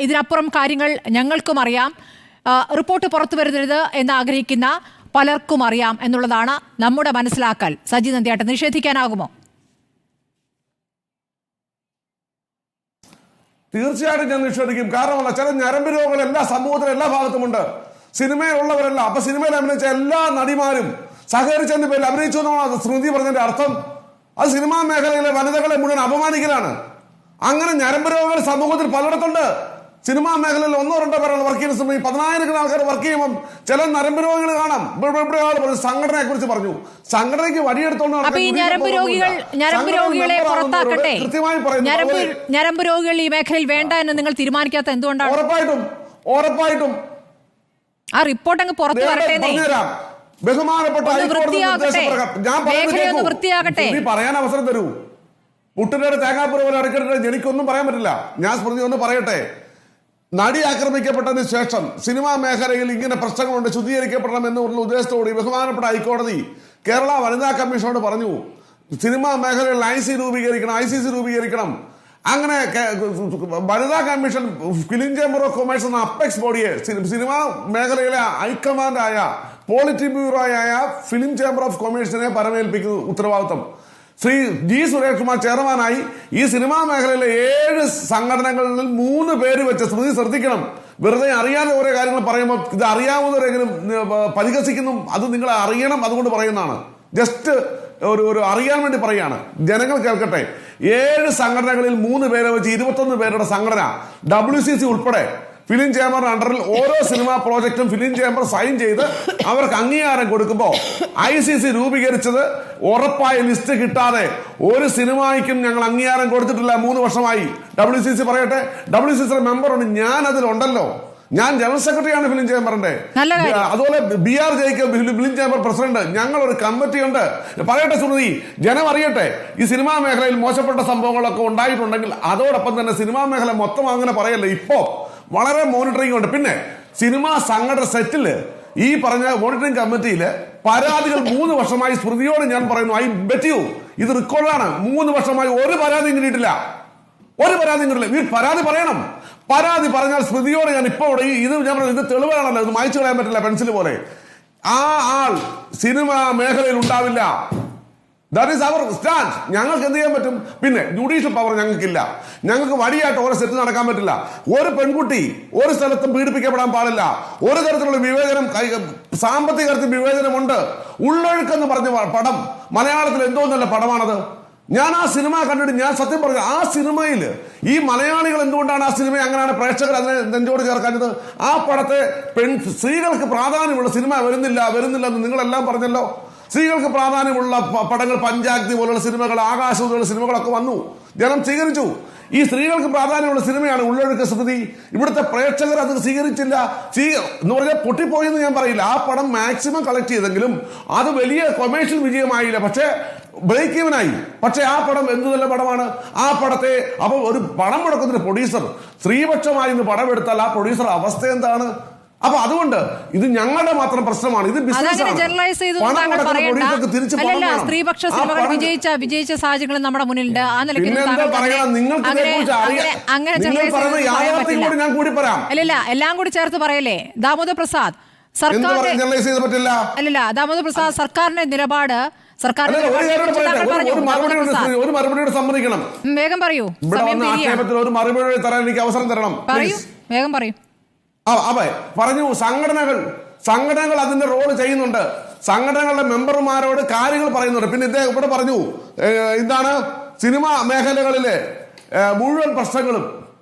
ഇതിനപ്പുറം കാര്യങ്ങൾ ഞങ്ങൾക്കും അറിയാം, റിപ്പോർട്ട് പുറത്തു വരുത്തരുത് എന്ന് ആഗ്രഹിക്കുന്ന പലർക്കും അറിയാം എന്നുള്ളതാണ് നമ്മുടെ മനസ്സിലാക്കൽ. സജി നന്ദിയാട്ട്, നിഷേധിക്കാനാകുമോ? തീർച്ചയായിട്ടും ഞാൻ നിഷേധിക്കും. കാരണമല്ല, ചില ഞരമ്പ് രോഗങ്ങൾ എല്ലാ സമൂഹത്തിലും എല്ലാ ഭാഗത്തുമുണ്ട്. സിനിമയിലുള്ളവരല്ല, അപ്പൊ സിനിമയിൽ അഭിനയിച്ച എല്ലാ നടിമാരും സഹകരിച്ചതിന്റെ പേരിൽ അഭിനയിച്ചു എന്നാണ് സ്മൃതി പറഞ്ഞതിന്റെ അർത്ഥം. അത് സിനിമാ മേഖലയിലെ വനിതകളെ മുഴുവൻ അപമാനിക്കലാണ്. അങ്ങനെ ഞരമ്പ് രോഗങ്ങൾ സമൂഹത്തിൽ പലയിടത്തുണ്ട്. സിനിമാ മേഖലയിൽ 1-2 പേരാണ് വർക്ക് ചെയ്യുന്ന സമയം 10,000 ആൾക്കാർ വർക്ക് ചെയ്യുമ്പോൾ ചില നരമ്പ് രോഗികൾ കാണാം. സംഘടനയെ കുറിച്ച് പറഞ്ഞു, സംഘടനയ്ക്ക് വടിയെടുത്തോണ്ട് ഞരമ്പ് രോഗികൾ ഈ മേഖലയിൽ വേണ്ട എന്ന് നിങ്ങൾ തീരുമാനിക്കാത്ത എന്തുകൊണ്ടാണ്? ഉറപ്പായിട്ടും ആ റിപ്പോർട്ട് അങ്ങ് പുറത്തു വരട്ടെ. ബഹുമാനപ്പെട്ട ഞാൻ പറയാൻ അവസരം തരൂ. മുട്ടിന്റെ തേങ്ങാപ്പുര പോലെ അടക്കിട്ട് എനിക്കൊന്നും പറയാൻ പറ്റില്ല. ഞാൻ സ്മൃതി ഒന്ന് പറയട്ടെ. നടി ആക്രമിക്കപ്പെട്ടതിന് ശേഷം സിനിമാ മേഖലയിൽ ഇങ്ങനെ പ്രശ്നങ്ങളുണ്ട്, ശുദ്ധീകരിക്കപ്പെടണം എന്നുള്ള ഉദ്ദേശത്തോടെ ബഹുമാനപ്പെട്ട ഹൈക്കോടതി കേരള വനിതാ കമ്മീഷനോട് പറഞ്ഞു, സിനിമാ മേഖലയിൽ ICC രൂപീകരിക്കണം. അങ്ങനെ വനിതാ commission film chamber of commerce എന്ന അപ്പെക്സ് ബോഡിയെ, സിനിമാ മേഖലയിലെ ഹൈക്കമാൻഡായ പോളിറ്റി ബ്യൂറോ ആയ ഫിലിം ചേംബർ ഓഫ് കൊമേഴ്സിനെ പരമേൽപ്പിക്കുന്ന ഉത്തരവാദിത്വം ശ്രീ G. സുരേഷ് കുമാർ ചെയർമാനായി ഈ സിനിമാ മേഖലയിലെ 7 സംഘടനകളിൽ 3 പേര് വെച്ച് സ്മൃതി ശ്രദ്ധിക്കണം. വെറുതെ അറിയാതെ ഓരോ കാര്യങ്ങൾ പറയുമ്പോൾ ഇത് അറിയാവുന്നവരെങ്കിലും പരിഹസിക്കുന്നു. അത് നിങ്ങൾ അറിയണം, അതുകൊണ്ട് പറയുന്നതാണ്. ജസ്റ്റ് ഒരു അറിയാൻ വേണ്ടി പറയാണ്, ജനങ്ങൾ കേൾക്കട്ടെ. 7 സംഘടനകളിൽ 3 പേരെ വെച്ച് 21 പേരുടെ സംഘടന, WCC ഉൾപ്പെടെ ഫിലിം ചേംബറിന്റെ അണ്ടറിൽ ഓരോ സിനിമാ പ്രോജക്റ്റും ഫിലിം ചേംബർ സൈൻ ചെയ്ത് അവർക്ക് അംഗീകാരം കൊടുക്കുമ്പോൾ ICC രൂപീകരിച്ചത് ഉറപ്പായ ലിസ്റ്റ് കിട്ടാതെ ഒരു സിനിമയ്ക്കും ഞങ്ങൾ അംഗീകാരം കൊടുത്തിട്ടില്ല 3 വർഷമായി. WCC പറയട്ടെ, WCC മെമ്പർ ഉണ്ട്, ഞാൻ അതിലുണ്ടല്ലോ. ഞാൻ ജനറൽ സെക്രട്ടറിയാണ് ഫിലിം ചേംബറിന്റെ. അതുപോലെ BR ജയിക്കൽ ഫിലിം ചേംബർ പ്രസിഡന്റ്. ഞങ്ങൾ ഒരു കമ്മിറ്റി ഉണ്ട്. പറയട്ടെ സുമതി, ജനം അറിയട്ടെ. ഈ സിനിമാ മേഖലയിൽ മോശപ്പെട്ട സംഭവങ്ങളൊക്കെ ഉണ്ടായിട്ടുണ്ടെങ്കിൽ അതോടൊപ്പം തന്നെ സിനിമാ മേഖല മൊത്തം അങ്ങനെ പറയല്ലേ, ഇപ്പോ വളരെ മോണിറ്ററിംഗ് ഉണ്ട്. പിന്നെ സിനിമാ സംഘടന സെറ്റില് ഈ പറഞ്ഞ മോണിറ്ററിംഗ് കമ്മിറ്റിയില് പരാതികൾ 3 വർഷമായി സ്മൃതിയോട് ഞാൻ പറയുന്നു, ഐ ബെറ്റ് യു, ഇത് റെക്കോർഡാണ്. 3 വർഷമായി ഒരു പരാതിയും കിട്ടിയിട്ടില്ല. നീ പരാതി പറയണം. പരാതി പറഞ്ഞാൽ സ്മൃതിയോട് ഞാൻ ഇപ്പോൾ ഇത് ഞാൻ പറഞ്ഞു, ഇത് തെളിവാണല്ലോ, ഇത് മായ്ച്ചു കളയാൻ പറ്റില്ല പെൻസിൽ പോലെ. ആ ആൾ സിനിമാ മേഖലയിൽ ഉണ്ടാവില്ല. That is our stand. ഞങ്ങൾക്ക് എന്ത് ചെയ്യാൻ പറ്റും? പിന്നെ ജുഡീഷ്യൽ പവർ ഞങ്ങൾക്കില്ല. ഞങ്ങൾക്ക് വടിയായിട്ട് ഓരോ സെറ്റ് നടക്കാൻ പറ്റില്ല. ഒരു പെൺകുട്ടി ഒരു സ്ഥലത്തും പീഡിപ്പിക്കപ്പെടാൻ പാടില്ല. ഒരു തരത്തിലുള്ള വിവേചനം, സാമ്പത്തിക തരത്തിൽ വിവേചനമുണ്ട്. ഉള്ളൊഴുക്കെന്ന് പറഞ്ഞ പടം മലയാളത്തിൽ എന്തോ നല്ല പടമാണത്. ഞാൻ ആ സിനിമ കണ്ടിട്ട് ഞാൻ സത്യം പറഞ്ഞു, ആ സിനിമയിൽ ഈ മലയാളികൾ എന്തുകൊണ്ടാണ് ആ സിനിമ അങ്ങനെയാണ് പ്രേക്ഷകർ അതിനെ നെഞ്ചോട് ചേർക്കാഞ്ഞത്? ആ പടത്തെ സ്ത്രീകൾക്ക് പ്രാധാന്യമുള്ള സിനിമ വരുന്നില്ല എന്ന് നിങ്ങളെല്ലാം പറഞ്ഞല്ലോ. സ്ത്രീകൾക്ക് പ്രാധാന്യമുള്ള പടങ്ങൾ, പഞ്ചാഗ്നി പോലുള്ള സിനിമകൾ, ആകാശം പോലുള്ള സിനിമകളൊക്കെ വന്നു, ജനം സ്വീകരിച്ചു. ഈ സ്ത്രീകൾക്ക് പ്രാധാന്യമുള്ള സിനിമയാണ് ഉള്ളൊഴുക്ക് സ്മൃതി. ഇവിടുത്തെ പ്രേക്ഷകർ അത് സ്വീകരിച്ചില്ല. എന്ന് പറഞ്ഞാൽ പൊട്ടിപ്പോയെന്ന് ഞാൻ പറയില്ല. ആ പടം മാക്സിമം കളക്ട് ചെയ്തെങ്കിലും അത് വലിയ കൊമേഴ്ഷ്യൽ വിജയമായില്ല, പക്ഷേ ബ്രേക്ക് ഈവനായി. പക്ഷെ ആ പടം എന്ത് നല്ല പടമാണ്. ആ പടത്തെ അപ്പൊ ഒരു പണം മുടക്കുന്ന പ്രൊഡ്യൂസർ സ്ത്രീപക്ഷമായി പടം എടുത്താൽ ആ പ്രൊഡ്യൂസർ അവസ്ഥ എന്താണ്? അപ്പൊ അതുകൊണ്ട് ഇത് ഞങ്ങളുടെ മാത്രം പ്രശ്നമാണ്. ഇത് സ്ത്രീപക്ഷ സിനിമകൾ വിജയിച്ച സാഹചര്യങ്ങൾ നമ്മുടെ മുന്നിലുണ്ട്. ആ നിലയ്ക്ക് ഞാൻ കൂടി പറയാം. അല്ലല്ല, എല്ലാം കൂടി ചേർത്ത് പറയല്ലേ ദാമോദർ പ്രസാദ്. ദാമോദർ പ്രസാദ് സർക്കാരിന്റെ നിലപാട്, ഒരു മറുപടിയോട് സമ്മതിക്കണം. വേഗം പറയൂ, ഒരു മറുപടി തരാൻ എനിക്ക് അവസരം തരണം. വേഗം പറയൂ. പറഞ്ഞു, സംഘടനകൾ അതിന്റെ റോള് ചെയ്യുന്നുണ്ട്. സംഘടനകളുടെ മെമ്പർമാരോട് കാര്യങ്ങൾ പറയുന്നുണ്ട്. പിന്നെ ഇദ്ദേഹം ഇവിടെ പറഞ്ഞു, എന്താണ് സിനിമാ മേഖലകളിലെ മുഴുവൻ പ്രശ്നങ്ങളും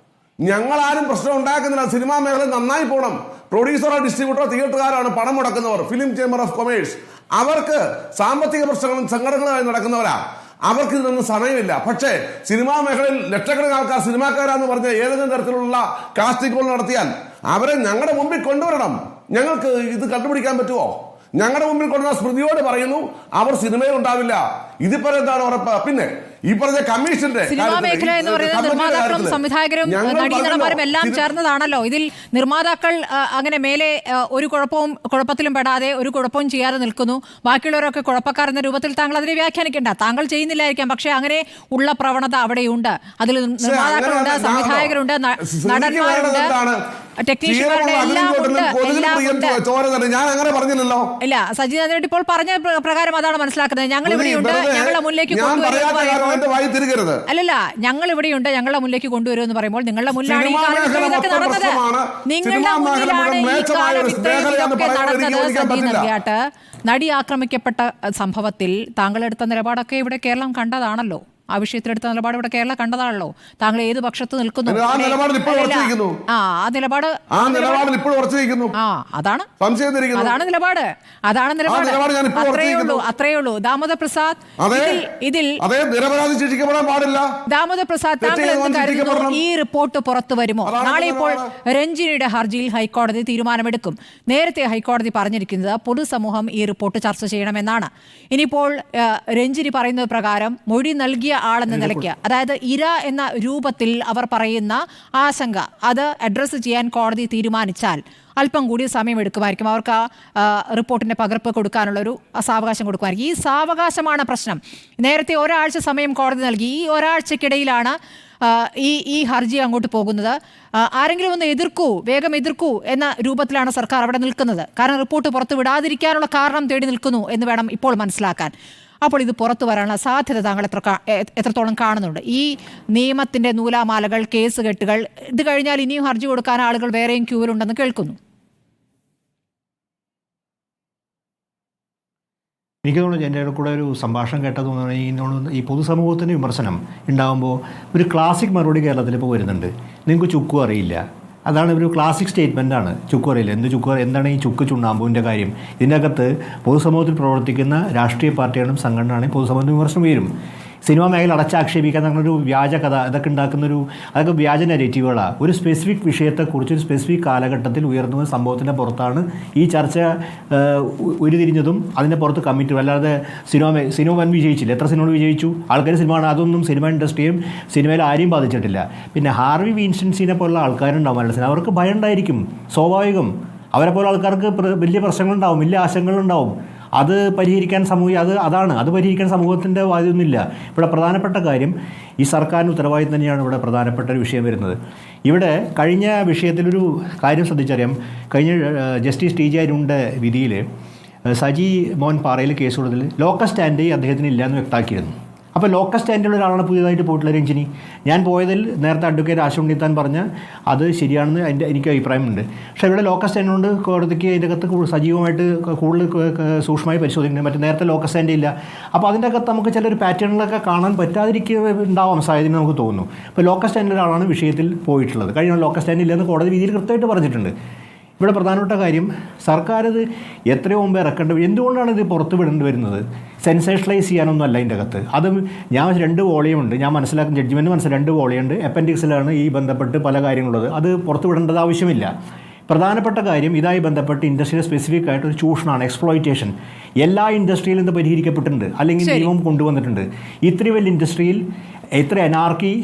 ഞങ്ങളാരും പ്രശ്നം ഉണ്ടാക്കുന്നില്ല. സിനിമാ മേഖല നന്നായി പോകണം. പ്രൊഡ്യൂസറോ ഡിസ്ട്രിബ്യൂട്ടറോ തിയേറ്ററുകാരാണ് പണം മുടക്കുന്നവർ. ഫിലിം ചേംബർ ഓഫ് കൊമേഴ്സ് അവർക്ക് സാമ്പത്തിക പ്രശ്നങ്ങളും സംഘടനകളായി നടക്കുന്നവരാ. അവർക്ക് ഇതിനൊന്നും സമയമില്ല. പക്ഷേ സിനിമാ മേഖലയിൽ ലക്ഷക്കണക്കിന് ആൾക്കാർ സിനിമാക്കാരാന്ന് പറഞ്ഞ ഏതെങ്കിലും തരത്തിലുള്ള കാസ്റ്റിംഗ് കോൾ നടത്തിയാൽ അവരെ ഞങ്ങളുടെ മുമ്പിൽ കൊണ്ടുവരണം. ഞങ്ങൾക്ക് ഇത് കണ്ടുപിടിക്കാൻ പറ്റുമോ? ഞങ്ങളുടെ മുമ്പിൽ കൊണ്ടുവന്ന സ്മൃതിയോട് പറയുന്നു, അവർ സിനിമയിൽ ഉണ്ടാവില്ല. ഇതിപ്പോ എന്താണ് ഉറപ്പ്? പിന്നെ ഈ പറഞ്ഞ കമ്മീഷന്റെ സിനിമാ മേഖല എന്ന് പറയുന്നത് നിർമ്മാതാക്കളും സംവിധായകരും നടീനടന്മാരും എല്ലാം ചേർന്നതാണല്ലോ. ഇതിൽ നിർമ്മാതാക്കൾ അങ്ങനെ മേലെ ഒരു കുഴപ്പത്തിലും പെടാതെ ഒരു കുഴപ്പവും ചെയ്യാതെ നിൽക്കുന്നു, ബാക്കിയുള്ളവരൊക്കെ കുഴപ്പക്കാരെന്ന രൂപത്തിൽ താങ്കൾ അതിനെ വ്യാഖ്യാനിക്കേണ്ട. താങ്കൾ ചെയ്യുന്നില്ലായിരിക്കാം, പക്ഷെ അങ്ങനെ ഉള്ള പ്രവണത അവിടെയുണ്ട്. അതിൽ നിർമ്മാതാക്കളുണ്ട്, സംവിധായകരുണ്ട്, നടന്മാരുണ്ട്, ടെക്നീഷ്യന്മാരുടെ എല്ലാം ഉണ്ട്. ഞാൻ അങ്ങനെ പറഞ്ഞില്ലല്ലോ. ഇല്ല, സജി നന്ദിയോട് ഇപ്പോൾ പറഞ്ഞ പ്രകാരം അതാണ് മനസ്സിലാക്കുന്നത്. ഞങ്ങൾ ഇവിടെയുണ്ട്, ഞങ്ങളുടെ മുന്നിലേക്ക് അല്ലല്ല, ഞങ്ങൾ ഇവിടെയുണ്ട്, ഞങ്ങളുടെ മുന്നിലേക്ക് കൊണ്ടുവരുമെന്ന് പറയുമ്പോൾ നിങ്ങളുടെ മുന്നിലാണ് ഈ കാലഘട്ടത്തിൽ ഇതൊക്കെ നടന്നത്. നിങ്ങളുടെ മുന്നിലാണ് ഈ കാലഘട്ടത്തിൽ ഇതൊക്കെ നടന്നത്. സജി നന്ദിയാട്ട് നടി ആക്രമിക്കപ്പെട്ട സംഭവത്തിൽ താങ്കളെടുത്ത നിലപാടൊക്കെ ഇവിടെ കേരളം കണ്ടതാണല്ലോ. ആ വിഷയത്തിലെടുത്ത നിലപാട് ഇവിടെ കേരളം കണ്ടതാണല്ലോ. താങ്കൾ ഏത് പക്ഷത്ത് നിൽക്കുന്നു? ആ നിലപാട് അതാണ് നിലപാട്. അത്രേ ഉള്ളൂ. ദാമോദർ പ്രസാദ്, ദാമോദർ പ്രസാദ്, താങ്കൾ എന്ത് കരുതുന്നു? ഈ റിപ്പോർട്ട് പുറത്തു വരുമോ? നാളെ ഇപ്പോൾ രഞ്ജിനിയുടെ ഹർജിയിൽ ഹൈക്കോടതി തീരുമാനമെടുക്കും. നേരത്തെ ഹൈക്കോടതി പറഞ്ഞിരിക്കുന്നത് പൊതുസമൂഹം ഈ റിപ്പോർട്ട് ചർച്ച ചെയ്യണമെന്നാണ്. ഇനിയിപ്പോൾ രഞ്ജിനി പറയുന്നത് പ്രകാരം മൊഴി നൽകിയ ആളെന്ന നിലയ്ക്ക്, അതായത് ഇര എന്ന രൂപത്തിൽ അവർ പറയുന്ന ആശങ്ക അത് അഡ്രസ്സ് ചെയ്യാൻ കോടതി തീരുമാനിച്ചാൽ അല്പം കൂടി സമയമെടുക്കുമായിരിക്കും. അവർക്ക് ആ റിപ്പോർട്ടിന്റെ പകർപ്പ് കൊടുക്കാനുള്ളൊരു സാവകാശം കൊടുക്കുമായിരിക്കും. ഈ സാവകാശമാണ് പ്രശ്നം. നേരത്തെ ഒരാഴ്ച സമയം കോടതി നൽകി. ഈ ഒരാഴ്ചക്കിടയിലാണ് ഈ ഹർജി അങ്ങോട്ട് പോകുന്നത്. ആരെങ്കിലും ഒന്ന് വേഗം എതിർക്കൂ എന്ന രൂപത്തിലാണ് സർക്കാർ അവിടെ നിൽക്കുന്നത്. കാരണം റിപ്പോർട്ട് പുറത്തു വിടാതിരിക്കാനുള്ള കാരണം തേടി നിൽക്കുന്നു എന്ന് വേണം ഇപ്പോൾ മനസ്സിലാക്കാൻ. അപ്പോൾ ഇത് പുറത്തു വരാനുള്ള സാധ്യത താങ്കൾ എത്രത്തോളം കാണുന്നുണ്ട്? ഈ നിയമത്തിന്റെ നൂലാമാലകൾ, കേസ് കെട്ടുകൾ, ഇത് കഴിഞ്ഞാൽ ഇനിയും ഹർജി കൊടുക്കാൻ ആളുകൾ വേറെയും ക്യൂവിലുണ്ടെന്ന് കേൾക്കുന്നു. എനിക്ക് തോന്നുന്നു എൻ്റെ കൂടെ ഒരു സംഭാഷണം കേട്ടത് തോന്നുന്നു ഈ പൊതുസമൂഹത്തിൻ്റെ വിമർശനം ഉണ്ടാകുമ്പോൾ ഒരു ക്ലാസിക് മറുപടി കേരളത്തിൽ ഇപ്പോൾ വരുന്നുണ്ട്. നിങ്ങൾക്ക് ചുക്കും അറിയില്ല. അതാണ് ഒരു ക്ലാസിക് സ്റ്റേറ്റ്മെൻറ്റാണ്. ചുക്ക് അറിയില്ല. എന്താണ് ഈ ചുക്ക് ചുണ്ണാമ്പൂവിൻ്റെ കാര്യം? ഇതിൻ്റെ അകത്ത് പൊതുസമൂഹത്തിൽ പ്രവർത്തിക്കുന്ന രാഷ്ട്രീയ പാർട്ടികളും സംഘടനയാണെങ്കിൽ പൊതുസമൂഹത്തിന് വിമർശനം വരും. സിനിമാ മേഖല അടച്ചാക്ഷേപിക്കാൻ അങ്ങനൊരു വ്യാജ കഥ അതൊക്കെ അതൊക്കെ വ്യാജ നെഗറ്റീവുകളാണ്. ഒരു സ്പെസിഫിക് വിഷയത്തെക്കുറിച്ച് ഒരു സ്പെസിഫിക് കാലഘട്ടത്തിൽ ഉയർന്ന സംഭവത്തിൻ്റെ പുറത്താണ് ഈ ചർച്ച ഉരുതിരിഞ്ഞതും അതിൻ്റെ പുറത്ത് കമ്മിറ്റി. അല്ലാതെ സിനിമ വൻ വിജയിച്ചില്ല. എത്ര സിനിമകൾ വിജയിച്ചു? ആൾക്കാർ സിനിമ അതൊന്നും സിനിമ ഇൻഡസ്ട്രിയും സിനിമയിൽ ആരെയും ബാധിച്ചിട്ടില്ല. പിന്നെ ഹാർവി വീൻസ്റ്റീനെ പോലുള്ള ആൾക്കാരുണ്ടാവും മലയാളത്തിൽ. അവർക്ക് ഭയം ഉണ്ടായിരിക്കും, സ്വാഭാവികം. അവരെ പോലെ ആൾക്കാർക്ക് വലിയ പ്രശ്നങ്ങളുണ്ടാവും, വലിയ ആശങ്കകളുണ്ടാവും. അത് പരിഹരിക്കാൻ അത് പരിഹരിക്കാൻ സമൂഹത്തിൻ്റെ ബാധ്യതയൊന്നുമില്ല. ഇവിടെ പ്രധാനപ്പെട്ട കാര്യം ഈ സർക്കാരിന് ഉത്തരവാദിത്തം തന്നെയാണ് ഇവിടെ പ്രധാനപ്പെട്ട ഒരു വിഷയം വരുന്നത്. ഇവിടെ കഴിഞ്ഞ വിഷയത്തിലൊരു കാര്യം ശ്രദ്ധിച്ചറിയാം. കഴിഞ്ഞ ജസ്റ്റിസ് ടി ജെ അരുണിൻ്റെ വിധിയിൽ സജി മോഹൻ പാറയിൽ കേസ് കൊടുത്തതിൽ ലോക്കൽ സ്റ്റാൻഡ് അദ്ദേഹത്തിന് ഇല്ലയെന്ന് വ്യക്തമാക്കിയിരുന്നു. അപ്പോൾ ലോക്കൽ സ്റ്റാൻഡിലുള്ള ഒരാളാണ് പുതിയതായിട്ട് പോയിട്ടുള്ള രഞ്ജിനി. ഞാൻ പോയതിൽ നേരത്തെ അഡ്വക്കേറ്റ് ആശ ഉണ്ണിത്താൻ പറഞ്ഞ അത് ശരിയാണെന്ന് എനിക്ക് അഭിപ്രായമുണ്ട്. പക്ഷേ ഇവിടെ ലോക്കൽ സ്റ്റാൻഡ് കൊണ്ട് കോടതിക്ക് ഇതിൻ്റെ അകത്ത് സജീവമായിട്ട് കൂടുതൽ സൂക്ഷ്മമായി പരിശോധിക്കുന്നത്. മറ്റേ നേരത്തെ ലോക്കൽ സ്റ്റാൻഡ് ഇല്ല. അപ്പോൾ അതിൻ്റെ അകത്ത് നമുക്ക് ചിലൊരു പാറ്റേണിലൊക്കെ കാണാൻ പറ്റാതിരിക്കുന്നുണ്ടാവാം സാധ്യത നമുക്ക് തോന്നുന്നു. ഇപ്പോൾ ലോക്കൽ സ്റ്റാൻഡിൽ ഒരാളാണ് വിഷയത്തിൽ പോയിട്ടുള്ളത്. കഴിഞ്ഞ ലോക്കൽ സ്റ്റാൻഡ് ഇല്ലെന്ന് കോടതി വിധിയിൽ കൃത്യമായിട്ട് പറഞ്ഞിട്ടുണ്ട്. ഇവിടെ പ്രധാനപ്പെട്ട കാര്യം സർക്കാർ ഇത് എത്രയോ മുമ്പ് എന്തുകൊണ്ടാണ് ഇത് പുറത്ത് വിടേണ്ടി വരുന്നത്? സെൻസേഷണലൈസ് ചെയ്യാനൊന്നും അല്ല ഇതിൻ്റെ അകത്ത്. അത് ഞാൻ 2 വോളിയുമുണ്ട്, ഞാൻ മനസ്സിലാക്കുന്ന ജഡ്ജ്മെൻറ്റ് 2 വോളിയുണ്ട്. അപ്പൻഡിക്സിലാണ് ഈ ബന്ധപ്പെട്ട് പല കാര്യങ്ങളുള്ളത്. അത് പുറത്ത് വിടേണ്ടത് ആവശ്യമില്ല. പ്രധാനപ്പെട്ട കാര്യം ഇതായി ബന്ധപ്പെട്ട് ഇൻഡസ്ട്രിയിൽ സ്പെസിഫിക് ആയിട്ട് ഒരു ചൂഷണമാണ്, എക്സ്പ്ലോയിറ്റേഷൻ. എല്ലാ ഇൻഡസ്ട്രിയിലും ഇത് പരിഹരിക്കപ്പെട്ടിട്ടുണ്ട്, അല്ലെങ്കിൽ നിയമം കൊണ്ടുവന്നിട്ടുണ്ട്. ഇത്രയും വലിയ ഇൻഡസ്ട്രിയിൽ ഇത്ര അനാർക്കി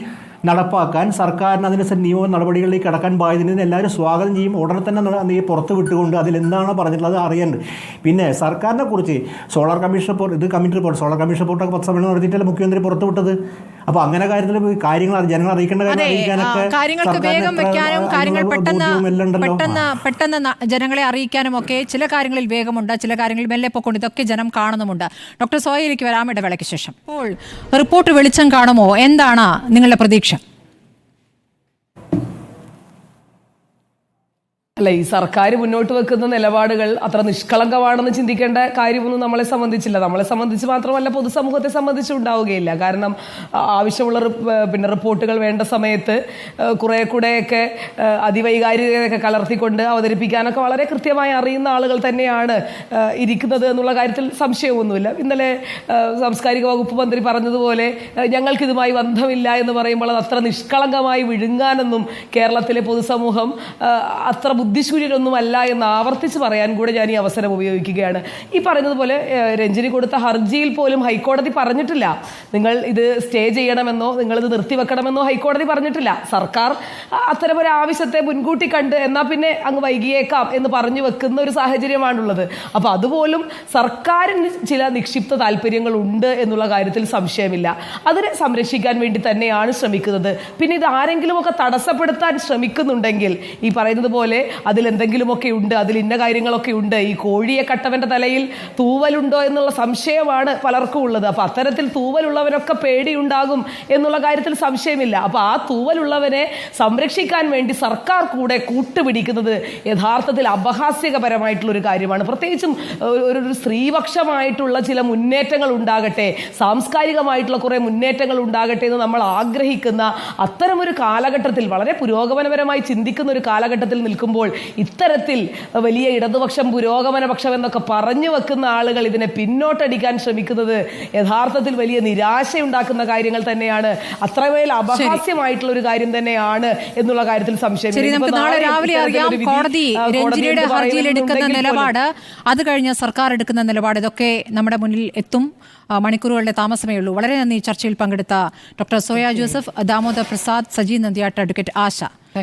നടപ്പാക്കാൻ സർക്കാരിന് അതിൻ്റെ നിയമ നടപടികളിലേക്ക് കടക്കാൻ ബാധ്യത എല്ലാവരും സ്വാഗതം ചെയ്യും. ഉടനെ തന്നെ പുറത്ത് വിട്ടുകൊണ്ട് അതിലെന്താണ് പറഞ്ഞിട്ടുള്ളത് അറിയാനുണ്ട്. പിന്നെ സർക്കാരിനെ കുറിച്ച് solar commission report solar commission റിപ്പോർട്ടൊക്കെ 10 സമ്മേളനം നടത്തിയിട്ടല്ല മുഖ്യമന്ത്രി പുറത്ത് വിട്ടത്. അപ്പോൾ അങ്ങനെ കാര്യത്തിൽ കാര്യങ്ങൾ ജനങ്ങൾ അറിയിക്കേണ്ട പെട്ടെന്ന് ജനങ്ങളെ അറിയിക്കാനും ഒക്കെ ചില കാര്യങ്ങളിൽ വേഗമുണ്ട്, ചില കാര്യങ്ങളിൽ മെല്ലെ പൊക്കൊണ്ട് ഇതൊക്കെ ജനം കാണുന്നുമുണ്ട്. ഡോക്ടർ സോയയിലേക്ക് വരാം ഇടവേളയ്ക്ക് ശേഷം. അപ്പോൾ റിപ്പോർട്ട് വെളിച്ചം കാണുമോ? എന്താണ് നിങ്ങളുടെ പ്രതീക്ഷ? അല്ല, ഈ സർക്കാർ മുന്നോട്ട് വെക്കുന്ന നിലപാടുകൾ അത്ര നിഷ്കളങ്കമാണെന്ന് ചിന്തിക്കേണ്ട കാര്യമൊന്നും നമ്മളെ സംബന്ധിച്ചില്ല. നമ്മളെ സംബന്ധിച്ച് മാത്രമല്ല, പൊതുസമൂഹത്തെ സംബന്ധിച്ചുണ്ടാവുകയില്ല. കാരണം ആവശ്യമുള്ള റിപ്പോർട്ടുകൾ വേണ്ട സമയത്ത് കുറേ കൂടെയൊക്കെ അതിവൈകാരികതയൊക്കെ കലർത്തിക്കൊണ്ട് അവതരിപ്പിക്കാനൊക്കെ വളരെ കൃത്യമായി അറിയുന്ന ആളുകൾ തന്നെയാണ് ഇരിക്കുന്നത് എന്നുള്ള കാര്യത്തിൽ സംശയമൊന്നുമില്ല. ഇന്നലെ സാംസ്കാരിക വകുപ്പ് മന്ത്രി പറഞ്ഞതുപോലെ ഞങ്ങൾക്കിതുമായി ബന്ധമില്ല എന്ന് പറയുമ്പോൾ അത് അത്ര നിഷ്കളങ്കമായി വിഴുങ്ങാനൊന്നും കേരളത്തിലെ പൊതുസമൂഹം അത്ര ബുദ്ധിശൂന്യരൊന്നുമല്ല എന്ന് ആവർത്തിച്ച് പറയാൻ കൂടെ ഞാൻ ഈ അവസരം ഉപയോഗിക്കുകയാണ്. ഈ പറയുന്നത് പോലെ രഞ്ജിനി കൊടുത്ത ഹർജിയിൽ പോലും ഹൈക്കോടതി പറഞ്ഞിട്ടില്ല നിങ്ങൾ ഇത് സ്റ്റേ ചെയ്യണമെന്നോ നിങ്ങളിത് നിർത്തിവെക്കണമെന്നോ ഹൈക്കോടതി പറഞ്ഞിട്ടില്ല. സർക്കാർ അത്തരമൊരു ആവശ്യത്തെ മുൻകൂട്ടി കണ്ട് എന്നാൽ പിന്നെ അങ്ങ് വൈകിയേക്കാം എന്ന് പറഞ്ഞു വെക്കുന്ന ഒരു സാഹചര്യമാണുള്ളത്. അപ്പൊ അതുപോലും സർക്കാരിന് ചില നിക്ഷിപ്ത താല്പര്യങ്ങൾ ഉണ്ട് എന്നുള്ള കാര്യത്തിൽ സംശയമില്ല. അതിനെ സംരക്ഷിക്കാൻ വേണ്ടി തന്നെയാണ് ശ്രമിക്കുന്നത്. പിന്നെ ഇത് ആരെങ്കിലുമൊക്കെ തടസ്സപ്പെടുത്താൻ ശ്രമിക്കുന്നുണ്ടെങ്കിൽ ഈ പറയുന്നത് പോലെ അതിലെന്തെങ്കിലുമൊക്കെ ഉണ്ട്, അതിൽ ഇന്ന കാര്യങ്ങളൊക്കെ ഉണ്ട്, ഈ കോഴിയെ കട്ടവന്റെ തലയിൽ തൂവലുണ്ടോ എന്നുള്ള സംശയമാണ് പലർക്കും ഉള്ളത്. അപ്പൊ അത്തരത്തിൽ തൂവലുള്ളവരൊക്കെ പേടിയുണ്ടാകും എന്നുള്ള കാര്യത്തിൽ സംശയമില്ല. അപ്പൊ ആ തൂവലുള്ളവനെ സംരക്ഷിക്കാൻ വേണ്ടി സർക്കാർ കൂടെ കൂട്ടുപിടിക്കുന്നത് യഥാർത്ഥത്തിൽ അപഹാസ്യകരമായിട്ടുള്ള ഒരു കാര്യമാണ്. പ്രത്യേകിച്ചും ഒരു സ്ത്രീപക്ഷമായിട്ടുള്ള ചില മുന്നേറ്റങ്ങൾ ഉണ്ടാകട്ടെ, സാംസ്കാരികമായിട്ടുള്ള കുറെ മുന്നേറ്റങ്ങൾ ഉണ്ടാകട്ടെ എന്ന് നമ്മൾ ആഗ്രഹിക്കുന്ന അത്തരമൊരു കാലഘട്ടത്തിൽ, വളരെ പുരോഗമനപരമായി ചിന്തിക്കുന്ന ഒരു കാലഘട്ടത്തിൽ നിൽക്കുമ്പോൾ ഇത്തരത്തിൽ വലിയ ഇടതുപക്ഷം പുരോഗമന പക്ഷം എന്നൊക്കെ പറഞ്ഞു വെക്കുന്ന ആളുകൾ ഇതിനെ പിന്നോട്ടടിക്കാൻ ശ്രമിക്കുന്നത് യഥാർത്ഥത്തിൽ വലിയ നിരാശയുണ്ടാക്കുന്ന കാര്യങ്ങൾ തന്നെയാണ്. അത്രമേൽ അപഹാസ്യമായിട്ടുള്ള ഒരു കാര്യം തന്നെയാണ് എന്നുള്ള കാര്യത്തിൽ സംശയം. നാളെ രാവിലെ അറിയാം കോടതി രഞ്ജിനിയുടെ ഹർജിയിൽ എടുക്കുന്ന നിലപാട്, അത് കഴിഞ്ഞ് സർക്കാർ എടുക്കുന്ന നിലപാട്, ഇതൊക്കെ നമ്മുടെ മുന്നിൽ എത്തും. മണിക്കൂറുകളുടെ താമസമേ ഉള്ളൂ. വളരെ നന്ദി ചർച്ചയിൽ പങ്കെടുത്ത ഡോക്ടർ സോയ ജോസഫ്, ദാമോദർ പ്രസാദ്, സജി നന്ദ്യാട്ട്, അഡ്വക്കേറ്റ് ആശ.